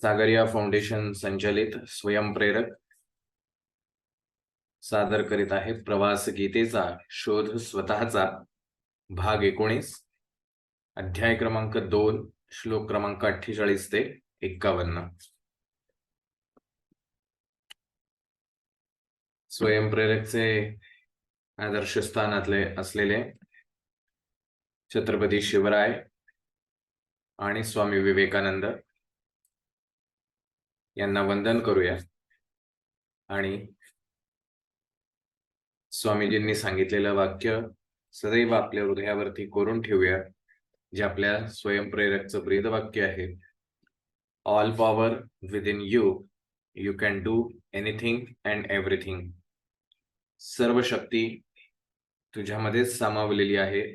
सागरिया foundation संचालित स्वयंप्रेरक सादर करीत आहे प्रवास गीतेचा शोध स्वतःचा भाग 19 अध्याय क्रमांक 2 श्लोक क्रमांक 48 ते 51. स्वयंप्रेरकचे आदर्श स्थानातले असलेले छत्रपती शिवराय आणि स्वामी विवेकानंद यांना वंदन करूया आणि स्वामीजींनी सांगितलेलं वाक्य सदैव आपल्या हृदयावरती कोरून ठेवूया, जे आपल्या स्वयंप्रेरकचं ब्रीद वाक्य आहे. All power with in you, you can do anything and everything. सर्व शक्ती तुझ्यामध्येच सामावलेली आहे.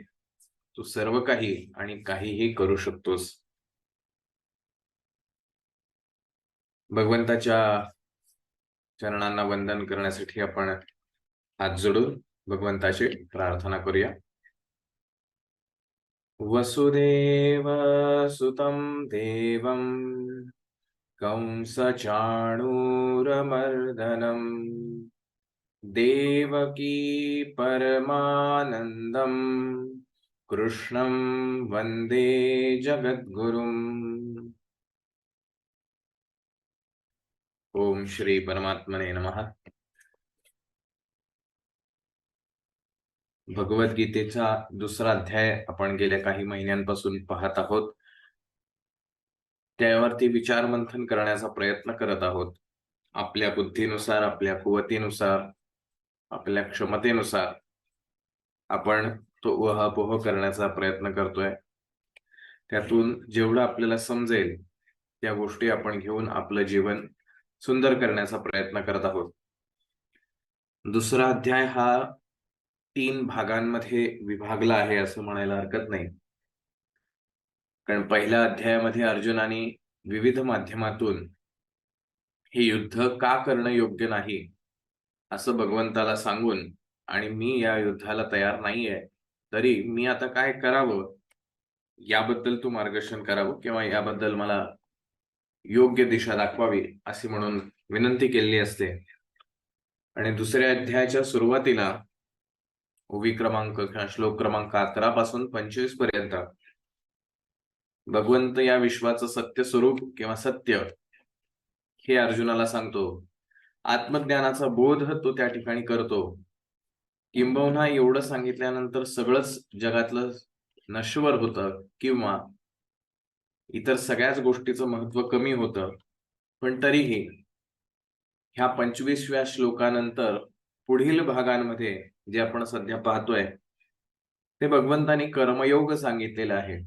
तू सर्व काही आणि काहीही करू शकतोस. भगवंताच्या चरणांना वंदन करण्यासाठी आपण हात जोडून भगवंताची प्रार्थना करूया. वसुदेव सुतं देवं कंसचाणूरमर्दनं देवकी परमानंदं कृष्णं वंदे जगद्गुरुम्. ओम श्री परमात्मने नमः. भगवद्गीतेचा दुसरा अध्याय आपण गेल्या काही महिन्यांपासून पाहत आहोत. त्यावरती विचार मंथन करण्याचा प्रयत्न करत आहोत. आपल्या बुद्धीनुसार, आपल्या कुवतीनुसार, आपल्या क्षमतेनुसार आपण तो उहापोह करण्याचा प्रयत्न करतोय. त्यातून जेवढं आपल्याला समजेल त्या गोष्टी आपण घेऊन आपलं जीवन सुंदर करण्याचा प्रयत्न करत आहोत. दुसरा अध्याय हा 3 भागांमध्ये विभागला आहे असं म्हणायला हरकत नाही. कारण पहिल्या अध्यायामध्ये अर्जुनाने विविध माध्यमातून हे युद्ध का करणं योग्य नाही असं भगवंताला सांगून, आणि मी या युद्धाला तयार नाहीये, तरी मी आता काय करावं याबद्दल तू मार्गदर्शन करावं किंवा याबद्दल मला योग्य दिशा दाखवावी अशी म्हणून विनंती केलेली असते. आणि दुसऱ्या अध्यायाच्या सुरुवातीला ओवी क्रमांक किंवा श्लोक क्रमांक 11 पासून 25 पर्यंत भगवंत या विश्वाचं सत्य स्वरूप किंवा सत्य हे अर्जुनाला सांगतो. आत्मज्ञानाचा बोध तो त्या ठिकाणी करतो. किंबहुना एवढं सांगितल्यानंतर सगळंच जगातलं नश्वर होतं किंवा इतर सगळ्याच गोष्टीचं महत्व कमी होतं. पण तरीही ह्या 25व्या श्लोकानंतर पुढील भागांमध्ये जे आपण सध्या पाहतोय ते भगवंतानी कर्मयोग सांगितलेलं आहे.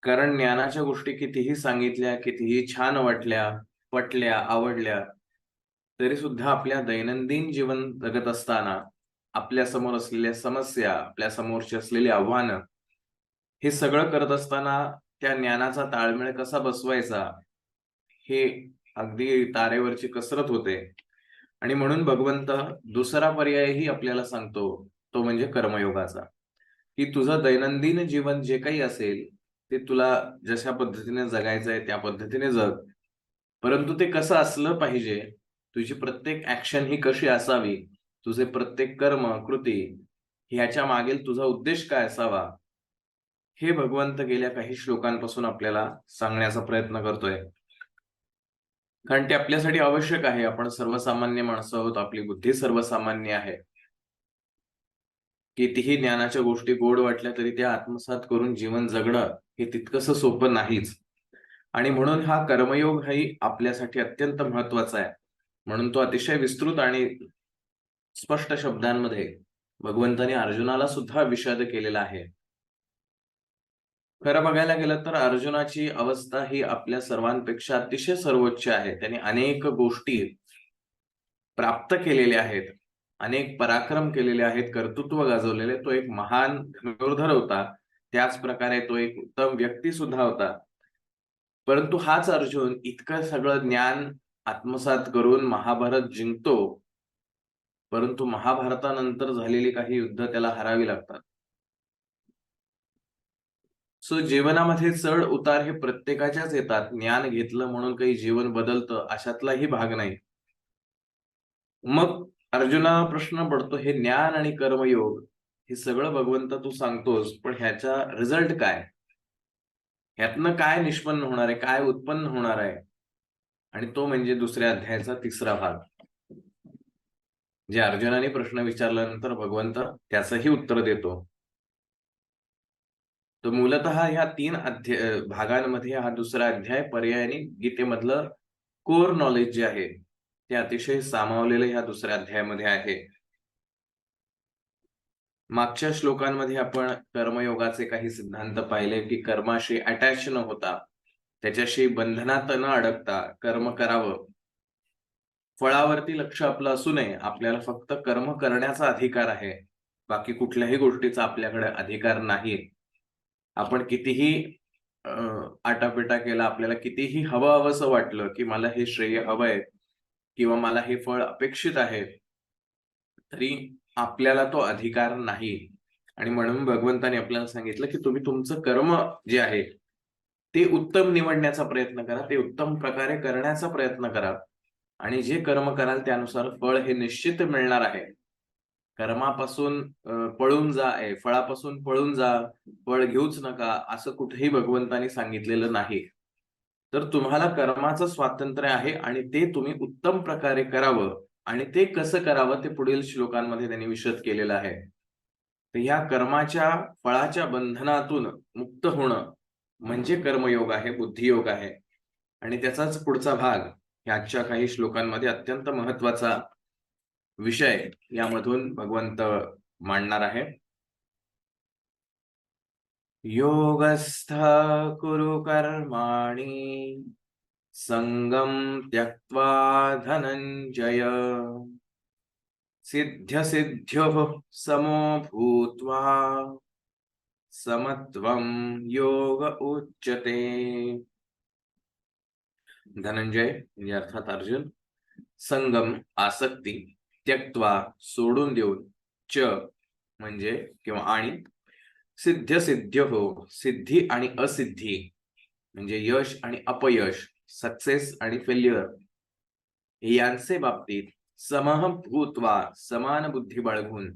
कारण ज्ञानाच्या गोष्टी कितीही सांगितल्या, कितीही छान वाटल्या, पटल्या, आवडल्या, तरी सुद्धा आपल्या दैनंदिन जीवन जगत असताना आपल्या समोर असलेल्या समस्या, आपल्या समोरची असलेली आव्हानं, हे सगळं करत असताना त्या ज्ञानाचा ताळमेळ कसा बसवायचा हे अगदी तारेवरची कसरत होते. आणि म्हणून भगवंत दुसरा पर्यायही आपल्याला सांगतो, तो म्हणजे कर्मयोगाचा. की तुझं दैनंदिन जीवन जे काही असेल ते तुला जशा पद्धतीने जगायचंय त्या पद्धतीने जग, परंतु ते कसं असलं पाहिजे, तुझी प्रत्येक ऍक्शन ही कशी असावी, तुझे प्रत्येक कर्म कृती ह्याच्या मागील तुझा उद्देश काय असावा, हे भगवंत गेल्या काही श्लोकांपासून आपल्याला सांगण्याचा प्रयत्न करतोय. कारण ते आपल्यासाठी आवश्यक आहे. आपण सर्वसामान्य माणसं आहोत, आपली बुद्धी सर्वसामान्य आहे. कितीही ज्ञानाच्या गोष्टी गोड वाटल्या तरी त्या आत्मसात करून जीवन जगणं हे तितकंसं सोपं नाहीच. आणि म्हणून हा कर्मयोग हाही आपल्यासाठी अत्यंत महत्वाचा आहे. म्हणून तो अतिशय विस्तृत आणि स्पष्ट शब्दांमध्ये भगवंताने अर्जुनाला सुद्धा विषद केलेला आहे. खरं बघायला गेलं तर अर्जुनाची अवस्था ही आपल्या सर्वांपेक्षा अतिशय सर्वोच्च आहे. त्याने अनेक गोष्टी प्राप्त केलेल्या आहेत, अनेक पराक्रम केलेले आहेत, कर्तृत्व गाजवलेले. तो एक महान धनुर्धर होता, त्याच प्रकारे तो एक उत्तम व्यक्ती सुद्धा होता. परंतु हाच अर्जुन इतकं सगळं ज्ञान आत्मसात करून महाभारत जिंकतो, परंतु महाभारतानंतर झालेली काही युद्ध त्याला हरावी लागतात. सो जीवनामध्ये चढ उतार हे प्रत्येकाच्याच येतात. ज्ञान घेतलं म्हणून काही जीवन बदलतं अशातलाही भाग नाही. मग अर्जुनाला प्रश्न पडतो, हे ज्ञान आणि कर्मयोग हे सगळं भगवंत तू सांगतोस, पण ह्याचा रिझल्ट काय? ह्यातनं काय निष्पन्न होणार आहे, काय उत्पन्न होणार आहे? आणि तो म्हणजे दुसऱ्या अध्यायाचा 3रा भाग. जे अर्जुनाने प्रश्न विचारल्यानंतर भगवंत त्याचंही उत्तर देतो. तर मूलतः ह्या 3 भागांमध्ये हा 2रा अध्याय पर्यायाने गीतेमधलं कोर नॉलेज जे आहे ते अतिशय सामावलेलं ह्या 2ऱ्या अध्यायामध्ये आहे. मागच्या श्लोकांमध्ये आपण कर्मयोगाचे काही सिद्धांत पाहिले, की कर्माशी अटॅच न होता, त्याच्याशी बंधनात न अडकता कर्म करावं. फळावरती लक्ष आपलं असू नये, आपल्याला फक्त कर्म करण्याचा अधिकार आहे, बाकी कुठल्याही गोष्टीचा आपल्याकडे अधिकार नाही. आपण कितीही आटापिटा केला, आपल्याला कितीही हवंसं वाटलं, की मला हे श्रेय हवंय किंवा मला हे फळ अपेक्षित आहे, तरी आपल्याला तो अधिकार नाही. आणि म्हणून भगवंताने आपल्याला सांगितलं, की तुम्ही तुमचं कर्म जे आहे ते उत्तम निवडण्याचा प्रयत्न करा, ते उत्तम प्रकारे करण्याचा प्रयत्न करा. आणि जे कर्म कराल त्यानुसार फळ हे निश्चित मिळणार आहे. कर्मापासून पळून जा, फळापासून पळून जा, फळ घेऊच नका, असं कुठेही भगवंतानी सांगितलेलं नाही. तर तुम्हाला कर्माचं स्वातंत्र्य आहे आणि ते तुम्ही उत्तम प्रकारे करावं. आणि ते कसं करावं ते पुढील श्लोकांमध्ये त्यांनी विशद केलेलं आहे. तर ह्या कर्माच्या फळाच्या बंधनातून मुक्त होणं म्हणजे कर्मयोग आहे, बुद्धियोग आहे. आणि त्याचाच पुढचा भाग ह्याच्या काही श्लोकांमध्ये अत्यंत महत्वाचा विषय यामधून भगवंत मांडणार आहे. योगस्थ कुरु कर्माणि संगम त्यक्त्वा धनंजय सिद्ध्य सिद्ध्योः समो भूत्वा समत्वम योग उच्यते. धनंजय म्हणजे अर्थात अर्जुन, संगम आसक्ती, त्यक्त्वा सोडून देऊन, च म्हणजे किंवा आणि, सिद्ध्य सिद्ध्य हो सिद्धी आणि असिद्धी म्हणजे यश आणि अपयश, सक्सेस आणि फेल्युअर यांचे बाबतीत समः भूत्वा समान बुद्धी बाळगून,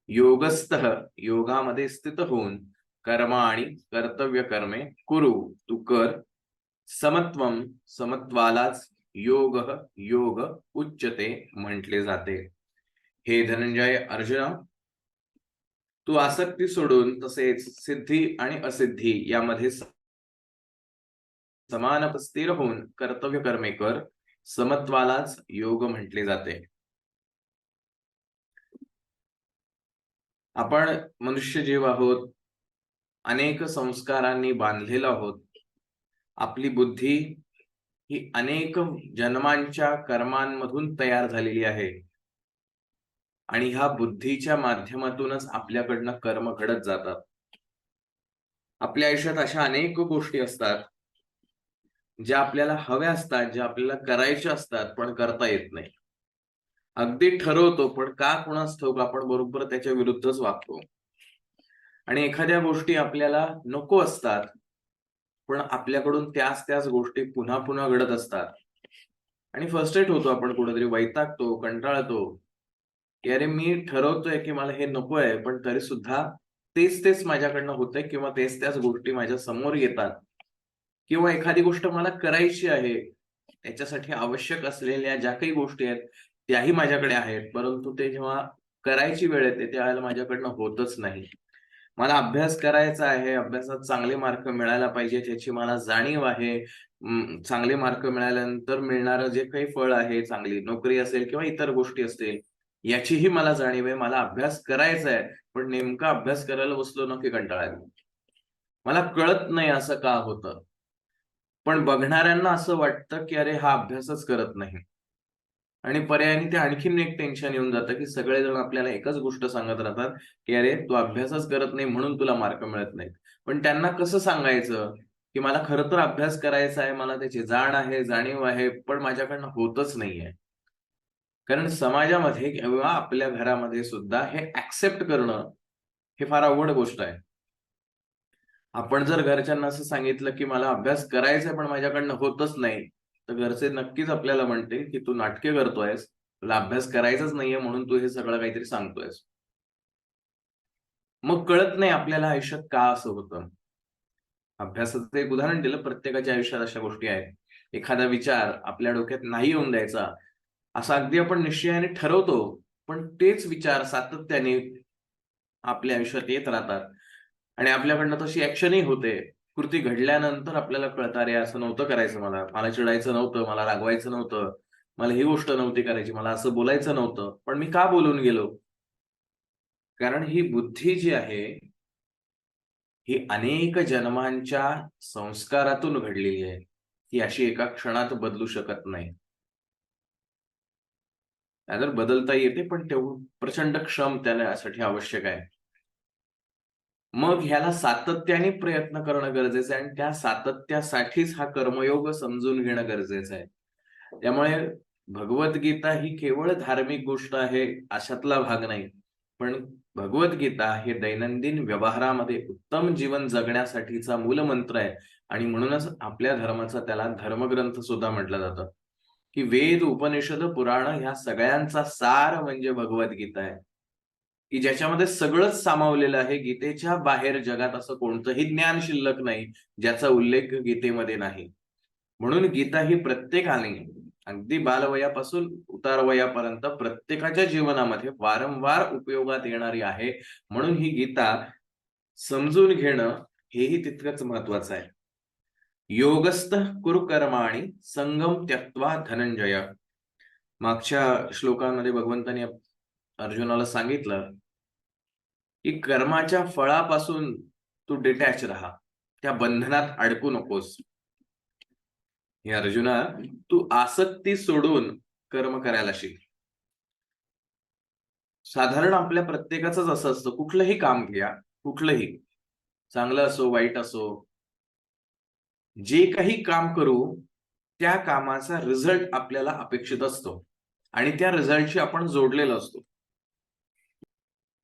योगस्थ योगामध्ये स्थित होऊन, कर्म आणि कर्तव्य कर्मे कुरु तू कर, समत्वम समत्वालाच योग योग उच्चते म्हटले जाते. हे धनंजय अर्जुना, तू आसक्ती सोडून तसेच सिद्धी आणि असिद्धी यामध्ये समान स्थिर होऊन कर्तव्य कर्मे कर, समत्वालाच योग म्हटले जाते. आपण मनुष्य जीव आहोत, अनेक संस्कारांनी बांधलेलो आहोत. आपली बुद्धी ही अनेक जन्मांच्या कर्मांमधून तयार झालेली आहे. आणि ह्या बुद्धीच्या माध्यमातूनच आपल्याकडनं कर्म घडत जातात. आपल्या आयुष्यात अशा अनेक गोष्टी असतात ज्या आपल्याला हव्या असतात, ज्या आपल्याला करायच्या असतात, पण करता येत नाही. अगदी ठरवतो, पण का कुणास ठाऊक आपण बरोबर त्याच्या विरुद्धच वागतो. आणि एखाद्या गोष्टी आपल्याला नको असतात, पण आपल्याकडून त्याच गोष्टी पुन्हा पुन्हा घडत असतात. आणि फ्रस्ट्रेट होतो आपण, कुठेतरी वैतागतो, कंटाळतो, की अरे मी ठरवतोय की मला हे नको आहे, पण तरी सुद्धा तेच माझ्याकडनं होतंय किंवा त्याच गोष्टी माझ्या समोर येतात. किंवा एखादी गोष्ट मला करायची आहे, त्याच्यासाठी आवश्यक असलेल्या ज्या काही गोष्टी आहेत त्याही माझ्याकडे आहेत, परंतु ते जेव्हा करायची वेळ येते त्यावेळेला माझ्याकडनं होतच नाही. मला अभ्यास करायचा आहे, अभ्यासात चांगले मार्क मिळायला पाहिजे याची मला जाणीव आहे. चांगले मार्क मिळाल्यानंतर मिळणारं जे काही फळ आहे, चांगली नोकरी असेल किंवा इतर गोष्टी असतील, याचीही मला जाणीव आहे. मला अभ्यास करायचा आहे, पण नेमका अभ्यास करायला बसलो ना की कंटाळा येतो. मला कळत नाही असं का होतं. पण बघणाऱ्यांना असं वाटतं की अरे हा अभ्यासच करत नाही. आणि पर्यायाने ते आणखीन एक टेन्शन येऊन जातं, की सगळेजण आपल्याला एकच गोष्ट सांगत राहतात, की अरे तू अभ्यासच करत नाही म्हणून तुला मार्क मिळत नाहीत. पण त्यांना कसं सांगायचं, की मला खरं तर अभ्यास करायचा आहे, मला त्याची जाण आहे, जाणीव आहे, पण माझ्याकडनं होतच नाहीये. कारण समाजामध्ये किंवा आपल्या घरामध्ये सुद्धा हे ऍक्सेप्ट करणं हे फार अवघड गोष्ट आहे. आपण जर घरच्यांना असं सांगितलं की मला अभ्यास करायचा आहे पण माझ्याकडनं होतच नाही, तर घरचे नक्कीच आपल्याला म्हणतील की तू नाटके करतोयस, तुला अभ्यास करायचाच नाहीये म्हणून तू हे सगळं काहीतरी सांगतोयस. मग कळत नाही आपल्याला आयुष्यात का असं होतं. अभ्यासाचं एक उदाहरण दिलं, प्रत्येकाच्या आयुष्यात अशा गोष्टी आहेत. एखादा विचार आपल्या डोक्यात नाही येऊन द्यायचा, असा अगदी आपण निश्चयाने ठरवतो, पण तेच विचार सातत्याने आपल्या आयुष्यात येत राहतात आणि आपल्याकडनं तशी ॲक्शनही होते. कृती घडल्यानंतर आपल्याला कळतं, अरे असं नव्हतं करायचं मला. मला चिडायचं नव्हतं, मला रागवायचं नव्हतं, मला ही गोष्ट नव्हती करायची, मला असं बोलायचं नव्हतं. पण मी का बोलून गेलो? कारण ही बुद्धी जी आहे, ही अनेक जन्मांच्या संस्कारातून घडलेली आहे. ती अशी एका क्षणात बदलू शकत नाही. नाहीतर बदलता येते, पण तेवढं प्रचंड श्रम त्यासाठी आवश्यक आहे. मग ह्याला सातत्याने प्रयत्न करणं गरजेचं आहे आणि त्या सातत्यासाठीच हा कर्मयोग समजून घेणं गरजेचं आहे. त्यामुळे भगवद्गीता ही केवळ धार्मिक गोष्ट आहे अशातला भाग नाही. पण भगवद्गीता हे दैनंदिन व्यवहारामध्ये उत्तम जीवन जगण्यासाठीचा मूलमंत्र आहे आणि म्हणूनच आपल्या धर्माचा त्याला धर्मग्रंथ सुद्धा म्हटलं जातं, की वेद, उपनिषद, पुराण ह्या सगळ्यांचा सार म्हणजे भगवद्गीता आहे. की ज्याच्यामध्ये सगळंच सामावलेलं आहे. गीतेच्या बाहेर जगात असं कोणतंही ज्ञान शिल्लक नाही, ज्याचा उल्लेख गीतेमध्ये नाही. म्हणून गीता ही प्रत्येकाने अगदी बालवयापासून उतारवयापर्यंत प्रत्येकाच्या जीवनामध्ये वारंवार उपयोगात येणारी आहे. म्हणून ही गीता समजून घेणं हेही तितकंच महत्वाचं आहे. योगस्थः कुरु कर्माणि संगम त्यक्त्वा धनंजय. मागच्या श्लोकांमध्ये भगवंतांनी अर्जुनाला सांगितलं, की कर्माच्या फळापासून तू डिटॅच राहा. त्या बंधनात अडकू नकोस. हे अर्जुना, तू आसक्ती सोडून कर्म करायला शिक. साधारण आपल्या प्रत्येकाचंच असं असतं, कुठलंही काम घ्या, कुठलंही. चांगलं असो, वाईट असो, जे काही काम करू, त्या कामाचा रिझल्ट आपल्याला अपेक्षित असतो आणि त्या रिझल्टशी आपण जोडलेलो असतो.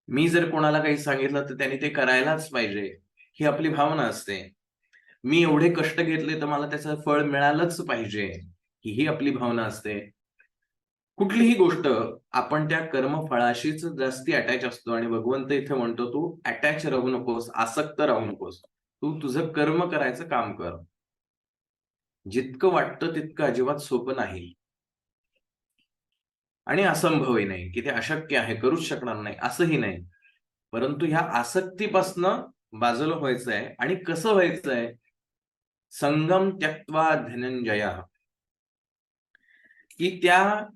मी जर कोणाला काही सांगितलं, तर त्याने ते करायलाच पाहिजे, ही आपली भावना असते. मी एवढे कष्ट घेतले, तर मला त्याचं फळ मिळालंच पाहिजे, ही आपली भावना असते. कुठलीही गोष्ट आपण त्या कर्मफळाशीच जास्ती अटॅच असतो आणि भगवंत इथे म्हणतो, "तू अटॅच राहू नकोस, आसक्त राहू नकोस. तू तुझं कर्म करायचं काम कर." जितकं वाटतं तितकं अजिबात सोपं नाही आणि असंभवही नाही, की ते अशक्य आहे, करूच शकणार नाही, असंही नाही. परंतु ह्या आसक्तीपासनं बाजूला व्हायचंय आणि कसं व्हायचंय? संगम त्यक्त्वा धनंजयः, की त्या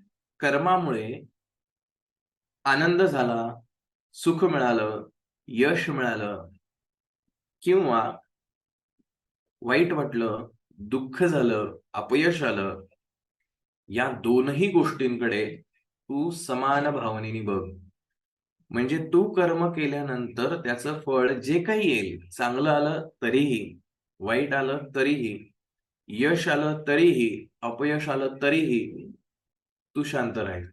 कर्मामुळे आनंद झाला, सुख मिळालं, यश मिळालं किंवा वाईट वाटलं, दुःख झालं, अपयश आलं, या दोनही गोष्टींकडे तू समान भावनेने बघ. म्हणजे तू कर्म केल्यानंतर त्याचं फळ जे काही येईल, चांगलं आलं तरीही, वाईट आलं तरीही, यश आलं तरीही, अपयश आलं तरीही, तू शांत राहील.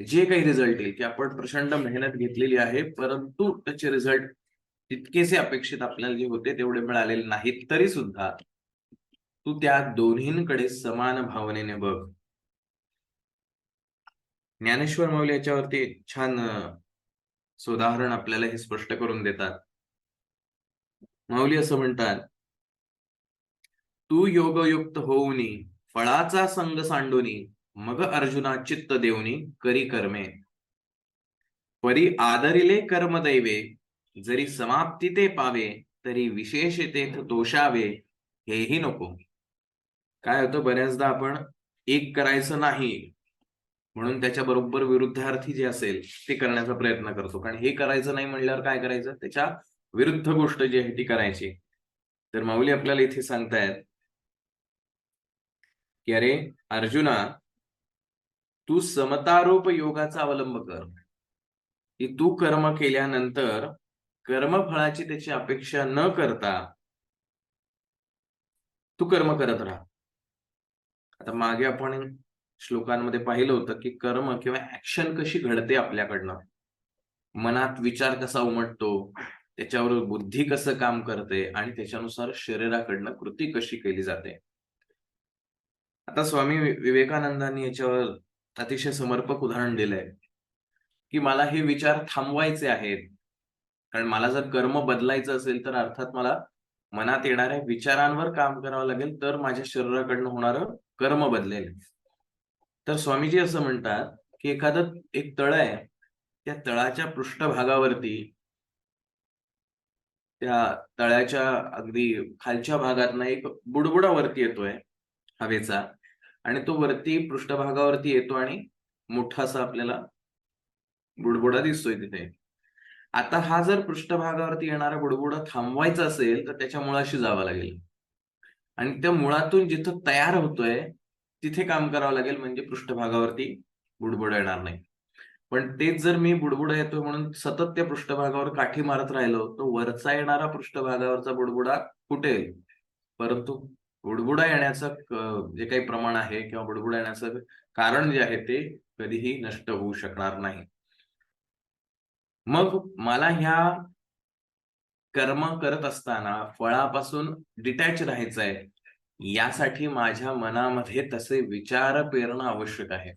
जे काही रिझल्ट येईल, की आपण प्रचंड मेहनत घेतलेली आहे, परंतु त्याचे रिझल्ट तितकेसे अपेक्षित आपल्याला जे होते तेवढे मिळालेले नाहीत, तरी सुद्धा तू त्या दोन्हींकडे समान भावनेने बघ. ज्ञानेश्वर माऊली याच्यावरती छान उदाहरण आपल्याला हे स्पष्ट करून देतात. माऊली असं म्हणतात, "तू योगयुक्त होऊनी, फळाचा संग सांडूनी, मग अर्जुना चित्त देऊनी करी कर्मे. परी आदरिले कर्मदैवे, जरी समाप्ती ते पावे, तरी विशेष तेथ दोषावे, हेही नको." काय होतं, बऱ्याचदा आपण एक करायचं नाही म्हणून त्याच्या बरोबर विरुद्धार्थी जे असेल ते करण्याचा प्रयत्न करतो. कारण हे करायचं नाही म्हणल्यावर काय करायचं? त्याच्या विरुद्ध गोष्ट जी आहे ती करायची. तर माऊली आपल्याला इथे सांगतायत, की "अरे अर्जुना, तू समतारूप योगाचा अवलंब कर, की तू कर्म केल्यानंतर कर्मफळाची त्याची अपेक्षा न करता तू कर्म करत राहा." आता मागे आपण श्लोकांमध्ये पाहिलं होतं, की कर्म किंवा ॲक्शन कशी घडते आपल्याकडनं. मनात विचार कसा उमटतो, त्याच्यावर बुद्धी कसं काम करते आणि त्याच्यानुसार शरीराकडनं कृती कशी केली जाते. आता स्वामी विवेकानंदांनी याच्यावर अतिशय समर्पक उदाहरण दिलंय, की मला हे विचार थांबवायचे आहेत. कारण मला जर कर्म बदलायचं असेल, तर अर्थात मला मनात येणाऱ्या विचारांवर काम करावं लागेल, तर माझ्या शरीराकडनं होणारं कर्म बदलेल. तर स्वामीजी असं म्हणतात, की एखादं एक तळ आहे. त्या तळाच्या पृष्ठभागावरती त्या तळ्याच्या अगदी खालच्या भागातनं एक बुडबुडा वरती येतोय हवेचा आणि तो वरती पृष्ठभागावरती येतो आणि मोठासा आपल्याला बुडबुडा दिसतोय तिथे. आता हा जर पृष्ठभागावरती येणारा बुडबुडा थांबवायचा असेल, तर त्याच्या मुळाशी जावं लागेल. आणि त्या मुळातून जिथं तयार होतोय, तिथे काम करावं लागेल म्हणजे पृष्ठभागावरती बुडबुडा येणार नाही. पण तेच जर मी बुडबुडा येतोय म्हणून सतत त्या पृष्ठभागावर काठी मारत राहिलो, तर वरचा येणारा पृष्ठभागावरचा बुडबुडा फुटेल. परंतु बुडबुडा येण्याचं जे काही प्रमाण आहे किंवा बुडबुडा येण्याचं कारण जे आहे ते कधीही नष्ट होऊ शकणार नाही. मग मला ह्या कर्म करत असताना फळापासून डिटॅच राहायचंय, यासाठी माझ्या मनामध्ये तसे विचार पेरणं आवश्यक आहे,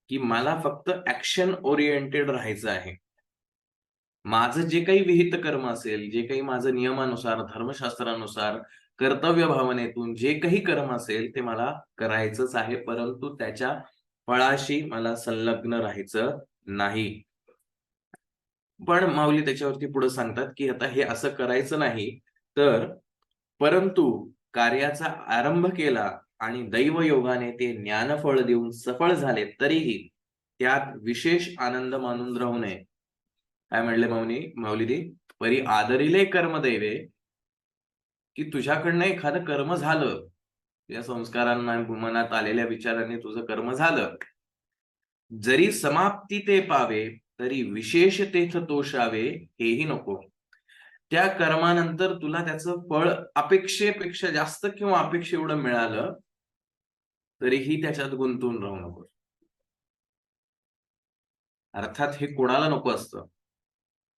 की मला फक्त ॲक्शन ओरिएंटेड राहायचं आहे. माझं जे काही विहित कर्म असेल, जे काही माझं नियमानुसार, धर्मशास्त्रानुसार, कर्तव्य भावनेतून जे काही कर्म असेल, ते मला करायचंच आहे. परंतु त्याच्या फळाशी मला संलग्न राहायचं नाही. पण माऊली त्याच्यावरती पुढे सांगतात, की आता हे असं करायचं नाही, तर परंतु कार्याचा आरंभ केला आणि दैवयोगाने ते ज्ञानफळ देऊन सफळ झाले, तरीही त्यात विशेष आनंद मानून राहू नये. काय म्हणले माऊलीनी? "परी आदरिले कर्मदैवे" की तुझ्याकडनं एखादं कर्म झालं, तुझ्या संस्कारांना, मनात आलेल्या विचारांनी तुझं कर्म झालं. जरी समाप्ती ते पावे, तरी विशेष तेथ तोषावे हेही नको. त्या कर्मानंतर तुला त्याचं फळ अपेक्षेपेक्षा जास्त किंवा अपेक्षेएवढं मिळालं, तरीही त्याच्यात गुंतून राहू नकोस. अर्थात हे कोणाला नको असतं,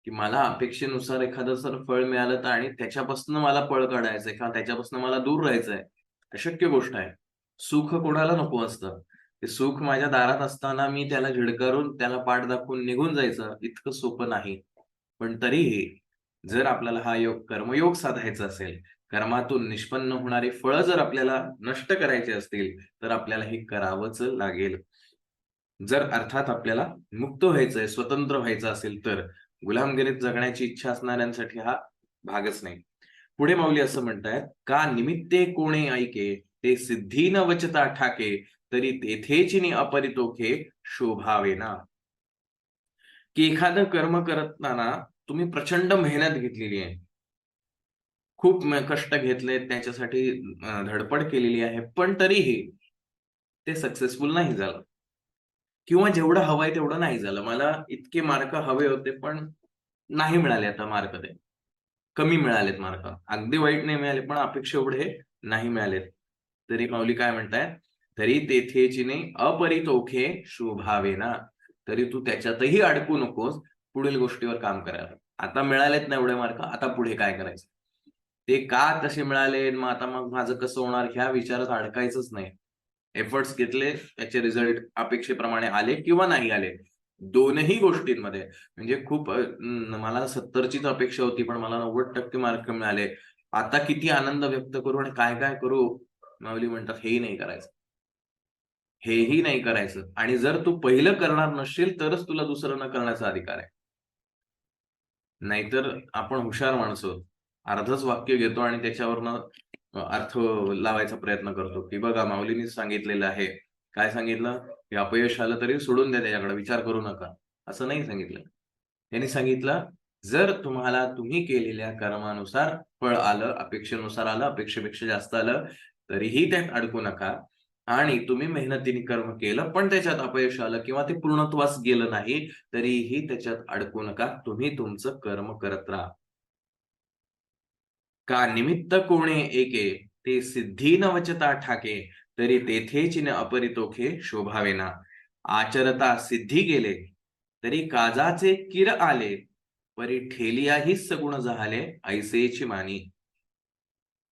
की मला अपेक्षेनुसार एखादं जर फळ मिळालं तर आणि त्याच्यापासून मला पळ काढायचंय किंवा त्याच्यापासून मला दूर राहायचंय. अशक्य गोष्ट आहे. सुख कोणाला नको असतं. ते सुख माझ्या दारात असताना मी त्याला झिडकारून, त्याला पाठ दाखवून निघून जायचं इतकं सोपं नाही. पण तरीही जर आपल्याला हा योग कर्मयोग साधायचा असेल, कर्मातून निष्पन्न होणारी फळं जर आपल्याला नष्ट करायची असतील, तर आपल्याला हे करावंच लागेल. जर अर्थात आपल्याला मुक्त व्हायचंय, स्वतंत्र व्हायचं असेल तर. गुलामगिरीत जगण्याची इच्छा असणाऱ्यांसाठी हा भागच नाही. पुढे माऊली असं म्हणतायत, "का निमित्ते कोणे ऐके, ते सिद्धी न वचता ठाके, तरी तेथेचिनी अपरितोखे शोभावेना." की एखादं कर्म करताना तुम्ही प्रचंड मेहनत घेतलेली आहे. खूप कष्ट घेतलेत त्याच्यासाठी धडपड केलेली आहे. पण तरीही ते सक्सेसफुल नाही झालं. किंवा जेवढं हवंय तेवढं नाही झालं. मला इतके मार्क हवे होते, पण नाही मिळाले आता मार्क ते. कमी मिळालेत मार्क. अगदी वाईट नाही मिळाले, पण अपेक्षा एवढे नाही मिळालेत. तरी माऊली काय म्हणतायत? "तरी तेथेचिने अपरितोखे शोभावेना." तरी तू त्याच्यातही अडकू नकोस, पुढील गोष्टीवर काम करायला. आता मिळालेत ना एवढे मार्क, आता पुढे काय करायचं? ते का तसे मिळाले? मग माझं कसं होणार? ह्या विचारात अडकायचंच नाही. एफर्ट्स घेतले, त्याचे रिझल्ट अपेक्षेप्रमाणे आले किंवा नाही आले. दोनही गोष्टींमध्ये म्हणजे खूप मला 70चीच अपेक्षा होती, पण मला 90% मार्क मिळाले. आता किती आनंद व्यक्त करू आणि काय-काय करू? माऊली म्हणतात, हेही नाही करायचं. हेही नाही करायचं आणि जर तू पहिलं करणार नसशील, तरच तुला दुसरं न करण्याचा अधिकार आहे. नाहीतर आपण हुशार माणसं आहोत. अर्धच वाक्य घेतो आणि त्याच्यावरनं अर्थ लावायचा प्रयत्न करतो, की बघा माऊलींनीच सांगितलेलं आहे. काय सांगितलं? की अपयश आलं तरी सोडून द्या त्याच्याकडे, विचार करू नका. असं नाही सांगितलं. त्यांनी सांगितलं, जर तुम्हाला तुम्ही केलेल्या कर्मानुसार फळ आलं, अपेक्षेनुसार आलं, अपेक्षेपेक्षा जास्त आलं, तरीही त्यात अडकू नका आणि तुम्ही मेहनतीने कर्म केलं, पण त्याच्यात अपयश आलं किंवा ते पूर्णत्वास गेलं नाही, तरीही त्याच्यात अडकू नका. तुम्ही तुमचं कर्म करत राहा. का निमित्त कोणे एके, ते सिद्धी न वचता ठाके, तरी तेथेच न अपरितोखे शोभावेना. आचरता सिद्धी गेले, तरी काजाचे किर आले, परी ठेलियाही सगुण झाले ऐसेची मानी.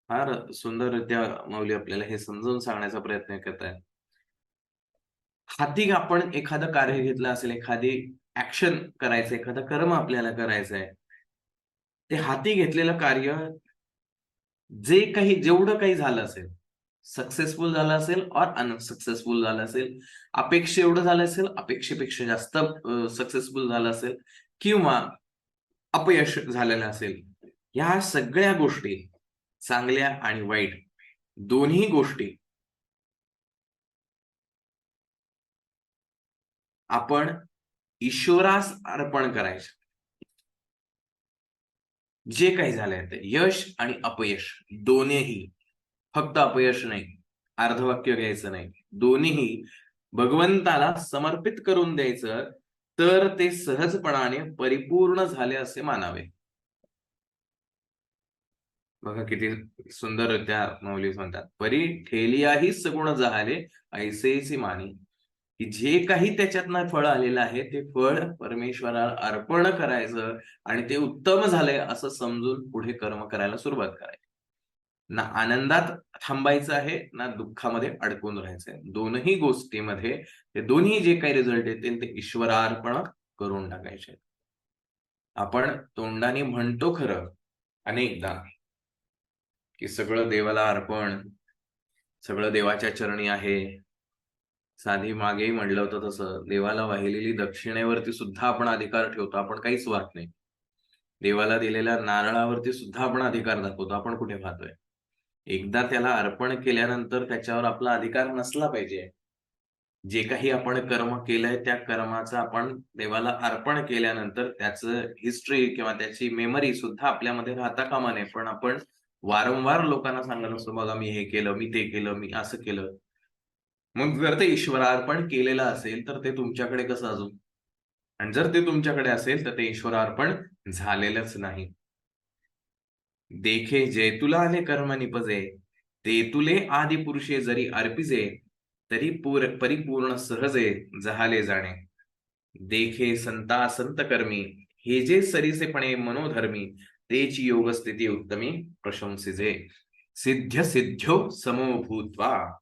फार सुंदररित्या माऊली आपल्याला हे समजावून सांगण्याचा प्रयत्न करत आहे. हाती आपण एखादं कार्य घेतलं असेल, एखादी ऍक्शन करायचं, एखादं कर्म आपल्याला करायचंय. ते हाती घेतलेलं कार्य जेवढं काही झालं असेल, सक्सेसफुल झालं असेल और अनसक्सेसफुल झालं असेल, अपेक्षे एवढं झालं असेल, अपेक्षेपेक्षा जास्त सक्सेसफुल झालं असेल किंवा अपयश झालेलं असेल. ह्या सगळ्या गोष्टी चांगल्या आणि वाईट दोन्ही गोष्टी आपण ईश्वरास अर्पण करायचं. जे काही झालंय ते यश आणि अपयश दोन्हीही, फक्त अपयश नाही, अर्धवाक्य घ्यायचं नाही, दोन्हीही भगवंताला समर्पित करून द्यायचं, तर ते सहजपणाने परिपूर्ण झाले असे मानावे. बघा किती सुंदररित्या माऊली म्हणतात, परी ठेलियाही सगुण झाले ऐसेची मानी. की जे काही त्याच्यातनं फळ आलेलं आहे ते फळ परमेश्वराला अर्पण करायचं आणि ते उत्तम झालंय असं समजून पुढे कर्म करायला सुरुवात करायची. ना आनंदात थांबायचं आहे, ना दुःखामध्ये अडकून राहायचंय. दोनही गोष्टीमध्ये ते दोन्ही जे काही रिझल्ट येतील ते ईश्वरार्पण करून टाकायचे. आपण तोंडाने म्हणतो खरं अनेकदा की सगळं देवाला अर्पण, सगळं देवाच्या चरणी आहे. साधी मागेही म्हणलं होतं तसं, देवाला वाहिलेली दक्षिणेवरती सुद्धा आपण अधिकार ठेवतो. आपण काहीच वाहत नाही. देवाला दिलेल्या नारळावरती सुद्धा आपण अधिकार दाखवतो. आपण कुठे पाहतोय? एकदा त्याला अर्पण केल्यानंतर त्याच्यावर आपला अधिकार नसला पाहिजे. जे काही आपण कर्म केलंय त्या कर्माचं आपण देवाला अर्पण केल्यानंतर त्याचं हिस्ट्री किंवा त्याची मेमरी सुद्धा आपल्यामध्ये राहता कामा नये. पण आपण वारंवार लोकांना सांगत असतो, बघा मी हे केलं, मी ते केलं, मी असं केलं. मग जर ते ईश्वरार्पण केलेलं असेल तर ते तुमच्याकडे कसं अजून? आणि जर ते तुमच्याकडे असेल तर ते ईश्वरार्पण झालेलंच नाही. देखे जे तुला आले कर्म निपजे, ते तुले आदि पुरुषे जरी अर्पिजे, तरी परिपूर्ण सहजे जहाले जाणे. देखे संता संत कर्मी, हे जे सरीसेपणे मनोधर्मी, तेची योग स्थिती उत्तमी प्रशंसिजे. सिद्ध सिद्ध्यो समो भूत्वा.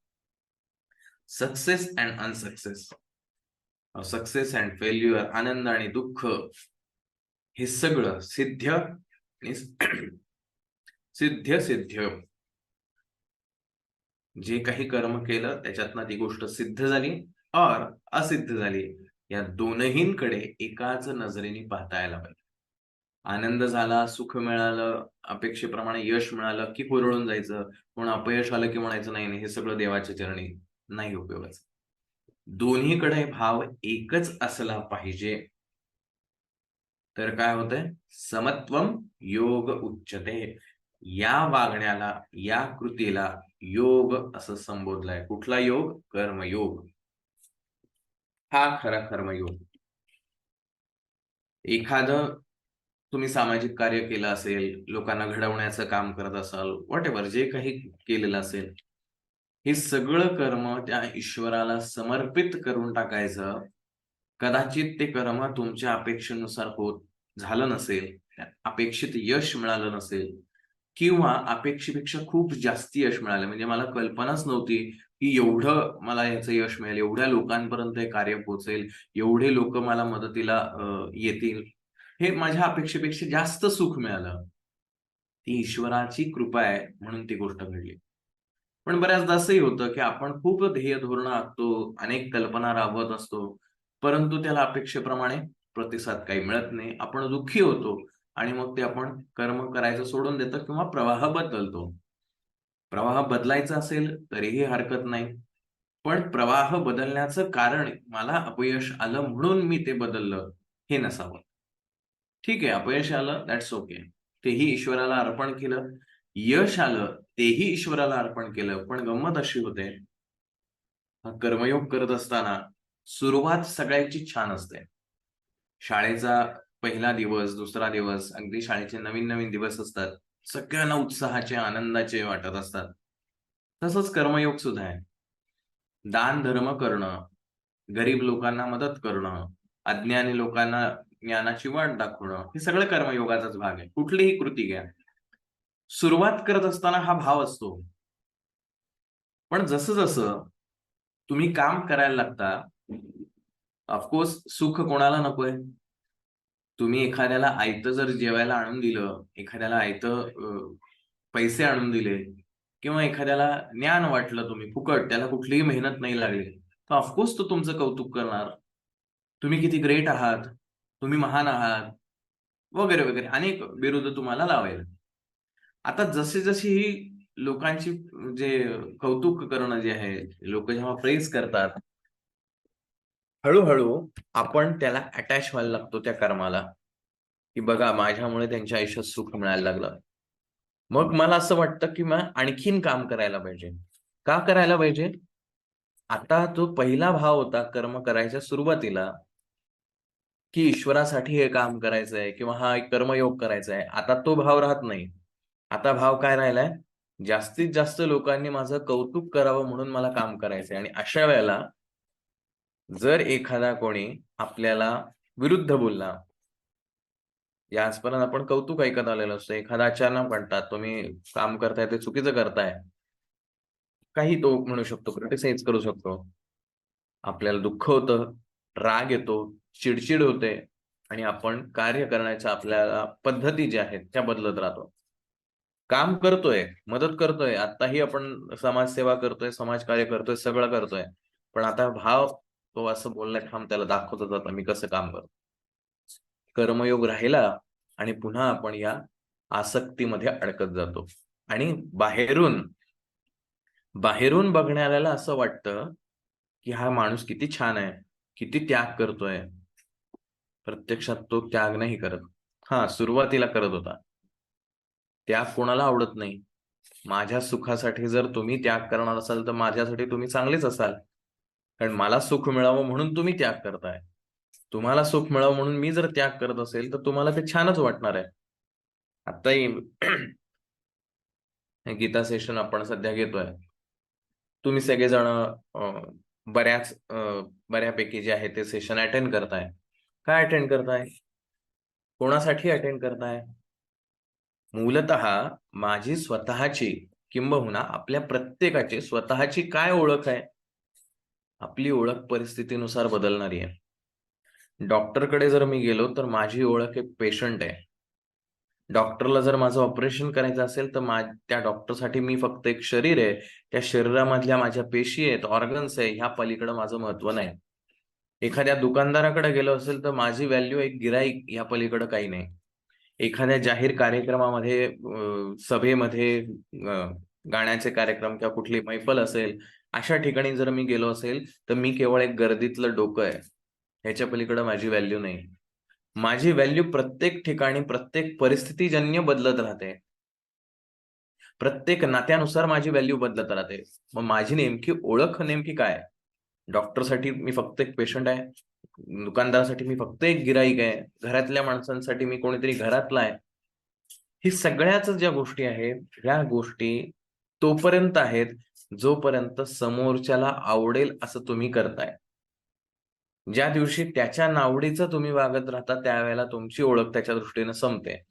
Success and unsuccess, success and failure, आनंद आणि दुःख, हे सगळं सिद्ध आणि सिद्ध सिद्ध जे काही कर्म केलं त्याच्यातनं ती गोष्ट सिद्ध झाली और असिद्ध झाली, या दोनहींकडे एकाच नजरेने पाहता यायला पाहिजे. आनंद झाला, सुख मिळालं, अपेक्षेप्रमाणे यश मिळालं की हुरळून जायचं, पण अपयश आलं की म्हणायचं नाही नाही हे सगळं देवाच्या चरणी, नाही उपयोगाचं. दोन्हीकडे भाव एकच असला पाहिजे. तर काय होतंय? समत्वम योग उच्चते. या वागण्याला, या कृतीला योग असं संबोधलंय. कुठला योग? कर्मयोग. हा खरा कर्मयोग. एखादं तुम्ही सामाजिक कार्य केलं असेल, लोकांना घडवण्याचं काम करत असाल, व्हॉटएव्हर जे काही केलेलं असेल, हे सगळं कर्म त्या ईश्वराला समर्पित करून टाकायचं. कदाचित ते कर्म तुमच्या अपेक्षेनुसार होत झालं नसेल, अपेक्षित यश मिळालं नसेल किंवा अपेक्षेपेक्षा खूप जास्ती यश मिळालं. म्हणजे मला कल्पनाच नव्हती की एवढं मला याचं यश मिळेल, एवढ्या लोकांपर्यंत हे कार्य पोहोचेल, एवढे लोक मला मदतीला येतील. हे माझ्या अपेक्षेपेक्षा जास्त सुख मिळालं. ती ईश्वराची कृपा आहे म्हणून ती गोष्ट घडली. पण बऱ्याचदा असंही होतं की आपण खूप ध्येय धोरणं आखतो, अनेक कल्पना राबवत असतो, परंतु त्याला अपेक्षेप्रमाणे प्रतिसाद काही मिळत नाही. आपण दुःखी होतो आणि मग ते आपण कर्म करायचं सोडून देतो किंवा प्रवाह बदलतो. प्रवाह बदलायचा असेल तरीही हरकत नाही. पण प्रवाह बदलण्याचं कारण मला अपयश आलं म्हणून मी ते बदललं, हे नसावं. ठीक आहे, अपयश आलं दॅट्स ओके. तेही ईश्वराला अर्पण केलं. यश आलं तेही ईश्वराला अर्पण केलं. पण गंमत अशी होते, हा कर्मयोग करत असताना सुरुवात सगळ्यांची छान असते. शाळेचा पहिला दिवस, दुसरा दिवस, अगदी शाळेचे नवीन-नवीन दिवस असतात. सगळ्यांना उत्साहाचे, आनंदाचे वाटत असतात. तसंच कर्मयोग सुद्धा आहे. दान धर्म करणं, गरीब लोकांना मदत करणं, अज्ञानी लोकांना ज्ञानाची वाट दाखवणं, हे सगळं कर्मयोगाचाच भाग आहे. कुठलीही कृती घ्या, सुरुवात करत असताना हा भाव असतो. पण जसं जसं तुम्ही काम करायला लागता, ऑफकोर्स सुख कोणाला नकोय. तुम्ही एखाद्याला आयतं जर जेवायला आणून दिलं, एखाद्याला आयतं पैसे आणून दिले किंवा एखाद्याला ज्ञान वाटलं तुम्ही फुकट, त्याला कुठलीही मेहनत नाही लागली, तर ऑफकोर्स तो तुमचं कौतुक करणार. तुम्ही किती ग्रेट आहात, तुम्ही महान आहात, वगैरे वगैरे अनेक बिरुदं तुम्हाला लावेल. आता जशी जशी ही लोकांची जे कौतुक करणं जे आहे, लोक जेव्हा प्रेज करतात, हळूहळू आपण त्याला अटॅच व्हायला लागतो त्या कर्माला, की बघा माझ्यामुळे त्यांच्या आयुष्यात सुख मिळायला लागलं. मग मला असं वाटतं की मग आणखीन काम करायला पाहिजे. का करायला पाहिजे? आता तो पहिला भाव होता कर्म करायच्या सुरुवातीला, की ईश्वरासाठी हे काम करायचंय किंवा हा एक कर्मयोग करायचा आहे. आता तो भाव राहत नाही. आता भाव काय राहिलाय? जास्तीत जास्त लोकांनी माझं कौतुक करावं म्हणून मला काम करायचंय. आणि अशा वेळेला जर एखादा कोणी आपल्याला विरुद्ध बोलला, या आजपर्यंत आपण कौतुक ऐकत आलेलो असतो. एखादा अचानक म्हणतात, तुम्ही काम करताय ते चुकीचं करताय. काही तो म्हणू शकतो, क्रिटिसाइज करू शकतो. आपल्याला दुःख होतं, राग येतो, चिडचिड होते आणि आपण कार्य करण्याच्या आपल्याला पद्धती ज्या आहेत त्या बदलत राहतो. काम करतोय, मदत करतोय. आत्ताही आपण समाजसेवा करतोय, समाजकार्य करतोय, सगळं करतोय. पण आता भाव तो असं बोललाय, थांब त्याला दाखवतो आता मी कसं काम करतो. कर्मयोग राहिला आणि पुन्हा आपण या आसक्तीमध्ये अडकत जातो. आणि बाहेरून बाहेरून बघणाऱ्याला असं वाटतं, की हा माणूस किती छान आहे, किती त्याग करतोय. प्रत्यक्षात तो त्याग नाही करत. हां, सुरुवातीला करत होता. त्याग कोणाला आवडत नाही. माझ्या सुखासाठी जर तुम्ही त्याग करणार असाल, तर माझ्यासाठी तुम्ही चांगलेच असाल. कारण मला सुख मिळावं म्हणून तुम्ही त्याग करताय. तुम्हाला सुख मिळावं म्हणून मी जर त्याग करत असेल, तर तुम्हाला ते छानच वाटणार आहे. आत्ताही गीता सेशन आपण सध्या घेतोय. तुम्ही सगळेजण बऱ्यापैकी जे आहे ते सेशन अटेंड करताय. काय अटेंड करताय? कोणासाठी अटेंड करताय? मूलतः माझी स्वतःची किंबहुना आपल्या प्रत्येकाची स्वतःची काय ओळख आहे? आपली ओळख परिस्थितीनुसार बदलणारी आहे. डॉक्टरकडे जर मी गेलो, तर माझी ओळख एक पेशंट आहे. डॉक्टरला जर माझं ऑपरेशन करायचं असेल, तर त्या डॉक्टरसाठी मी फक्त एक शरीर आहे. त्या शरीरामधल्या माझ्या पेशी आहेत, ऑर्गन्स आहे, ह्या पलीकडे माझं महत्व नाही. एखाद्या दुकानदाराकडे गेलो असेल, तर माझी व्हॅल्यू एक गिराईक ह्या पलीकडे काही नाही. एखाद्या जाहीर कार्यक्रमामध्ये, सभेमध्ये, गाण्याचे कार्यक्रम किंवा कुठली मैफल असेल, अशा ठिकाणी जर मी गेलो असेल, तर मी केवळ एक गर्दीतलं डोकं आहे. ह्याच्या पलीकडे माझी व्हॅल्यू नाही. माझी व्हॅल्यू प्रत्येक ठिकाणी, प्रत्येक परिस्थितीजन्य बदलत राहते. प्रत्येक नात्यानुसार माझी व्हॅल्यू बदलत राहते. मग माझी नेमकी ओळख नेमकी काय? डॉक्टरसाठी मी फक्त एक पेशंट आहे. दुकानदारासाठी मी फक्त एक गिराईक आहे. घरातल्या माणसांसाठी मी कोणीतरी घरातला आहे. ही सगळ्याच ज्या गोष्टी आहेत, ह्या गोष्टी तोपर्यंत आहेत, जोपर्यंत समोरच्याला आवडेल असं तुम्ही करताय. ज्या दिवशी त्याच्या नावडीचं तुम्ही वागत राहता, त्यावेळेला तुमची ओळख त्याच्या दृष्टीने संपते.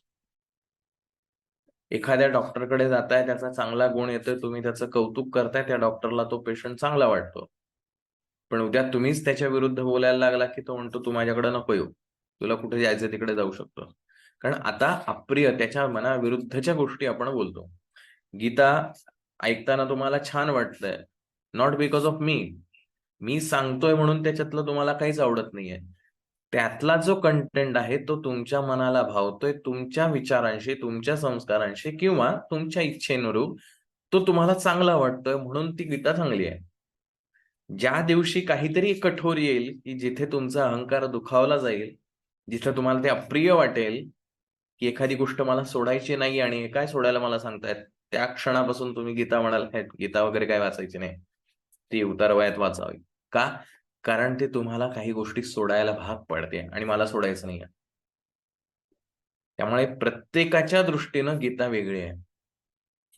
एखाद्या डॉक्टरकडे जाताय, त्याचा चांगला गुण येतोय, तुम्ही त्याचं कौतुक करताय, त्या डॉक्टरला तो पेशंट चांगला वाटतो. पण उद्या तुम्हीच त्याच्या विरुद्ध बोलायला लागला, की तो म्हणतो, "तू माझ्याकडे नको येऊ. तुला कुठे जायचं तिकडे जाऊ शकतो." कारण आता अप्रिय, त्याच्या मनाविरुद्धच्या गोष्टी आपण बोलतो. गीता ऐकताना तुम्हाला छान वाटतंय, नॉट बिकॉज ऑफ मी. मी सांगतोय म्हणून त्याच्यातलं तुम्हाला काहीच आवडत नाहीये. त्यातला जो कंटेंट आहे तो तुमच्या मनाला भावतोय, तुमच्या विचारांशी, तुमच्या संस्कारांशी किंवा तुमच्या इच्छेनुरूप तो तुम्हाला चांगला वाटतोय म्हणून ती गीता चांगली आहे. ज्या दिवशी काहीतरी कठोर येईल, की जिथे तुमचा अहंकार दुखावला जाईल, जिथे तुम्हाला ते अप्रिय वाटेल, की एखादी गोष्ट मला सोडायची नाही आणि हे काय सोडायला मला सांगतायत, त्या क्षणापासून तुम्ही गीता म्हणाल, "हे गीता वगैरे काय वाचायची नाही. ती उतारवयात वाचावी." का? कारण ते तुम्हाला काही गोष्टी सोडायला भाग पडते आणि मला सोडायचं नाहीये. त्यामुळे प्रत्येकाच्या दृष्टीनं गीता वेगळी आहे.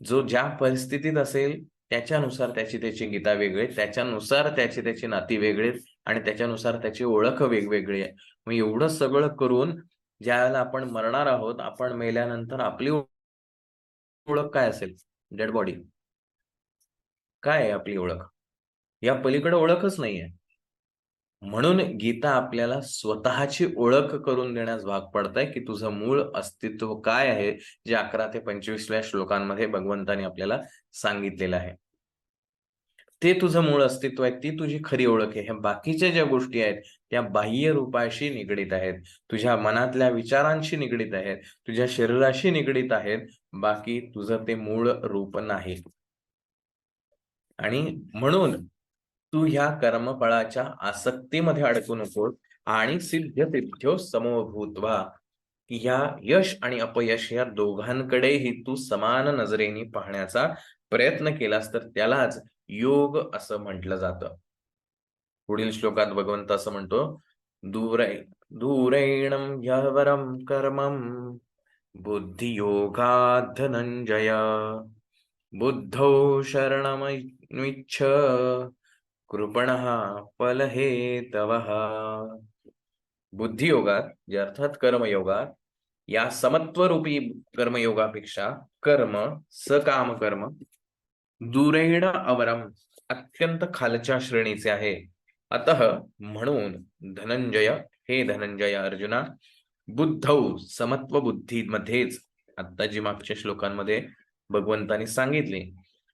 जो ज्या परिस्थितीत असेल, त्याच्यानुसार त्याची गीता वेगळी आहे. त्याच्यानुसार त्याची नाती वेगळी आहेत आणि त्याच्यानुसार त्याची ओळख वेगवेगळी आहे. मग एवढं सगळं करून ज्यावेळेला आपण मरणार आहोत, आपण मेल्यानंतर आपली ओळख काय असेल? Dead body. काय आहे आपली ओळख? या पलीकडे ओळखच नाहीये. म्हणून गीता आपल्याला स्वतःची ओळख करून देण्यास भाग पडतंय, की तुझं मूळ अस्तित्व काय आहे, जे 11 ते 25व्या श्लोकांमध्ये भगवंतानी आपल्याला सांगितलेलं आहे. ते तुझं मूळ अस्तित्व आहे, ती तुझी खरी ओळख आहे. ह्या बाकीच्या ज्या गोष्टी आहेत, त्या बाह्य रूपाशी निगडीत आहेत. तुझ्या मनातल्या विचारांशी निगडीत आहेत, तुझ्या शरीराशी निगडीत आहेत. बाकी तुझं ते मूळ रूप नाही. आणि म्हणून तू ह्या कर्मफळाच्या आसक्तीमध्ये अडकू नकोस आणि सिद्ध सिद्ध्यो समो भूत्वा, की ह्या यश आणि अपयश या दोघांकडेही तू समान नजरेने पाहण्याचा प्रयत्न केलास तर त्यालाच योग असं म्हटलं जातं. पुढील श्लोकात भगवंत असं म्हणतो, दूरैणं ह्यवरं कर्मं बुद्धियोगात् धनंजय बुद्धौ शरणमन्विच्छ कृपणः फलहेतवः. बुद्धियोगात, जे अर्थात कर्मयोगात, या समत्वरूपी कर्मयोगापेक्षा कर्म, सकाम कर्म, दूरेण अवरम, अत्यंत खालच्या श्रेणीचे आहे. अतः म्हणून धनंजय, हे धनंजय अर्जुना, बुद्धौ, समत्व बुद्धीमध्येच, आता जी मागच्या श्लोकांमध्ये भगवंतानी सांगितले,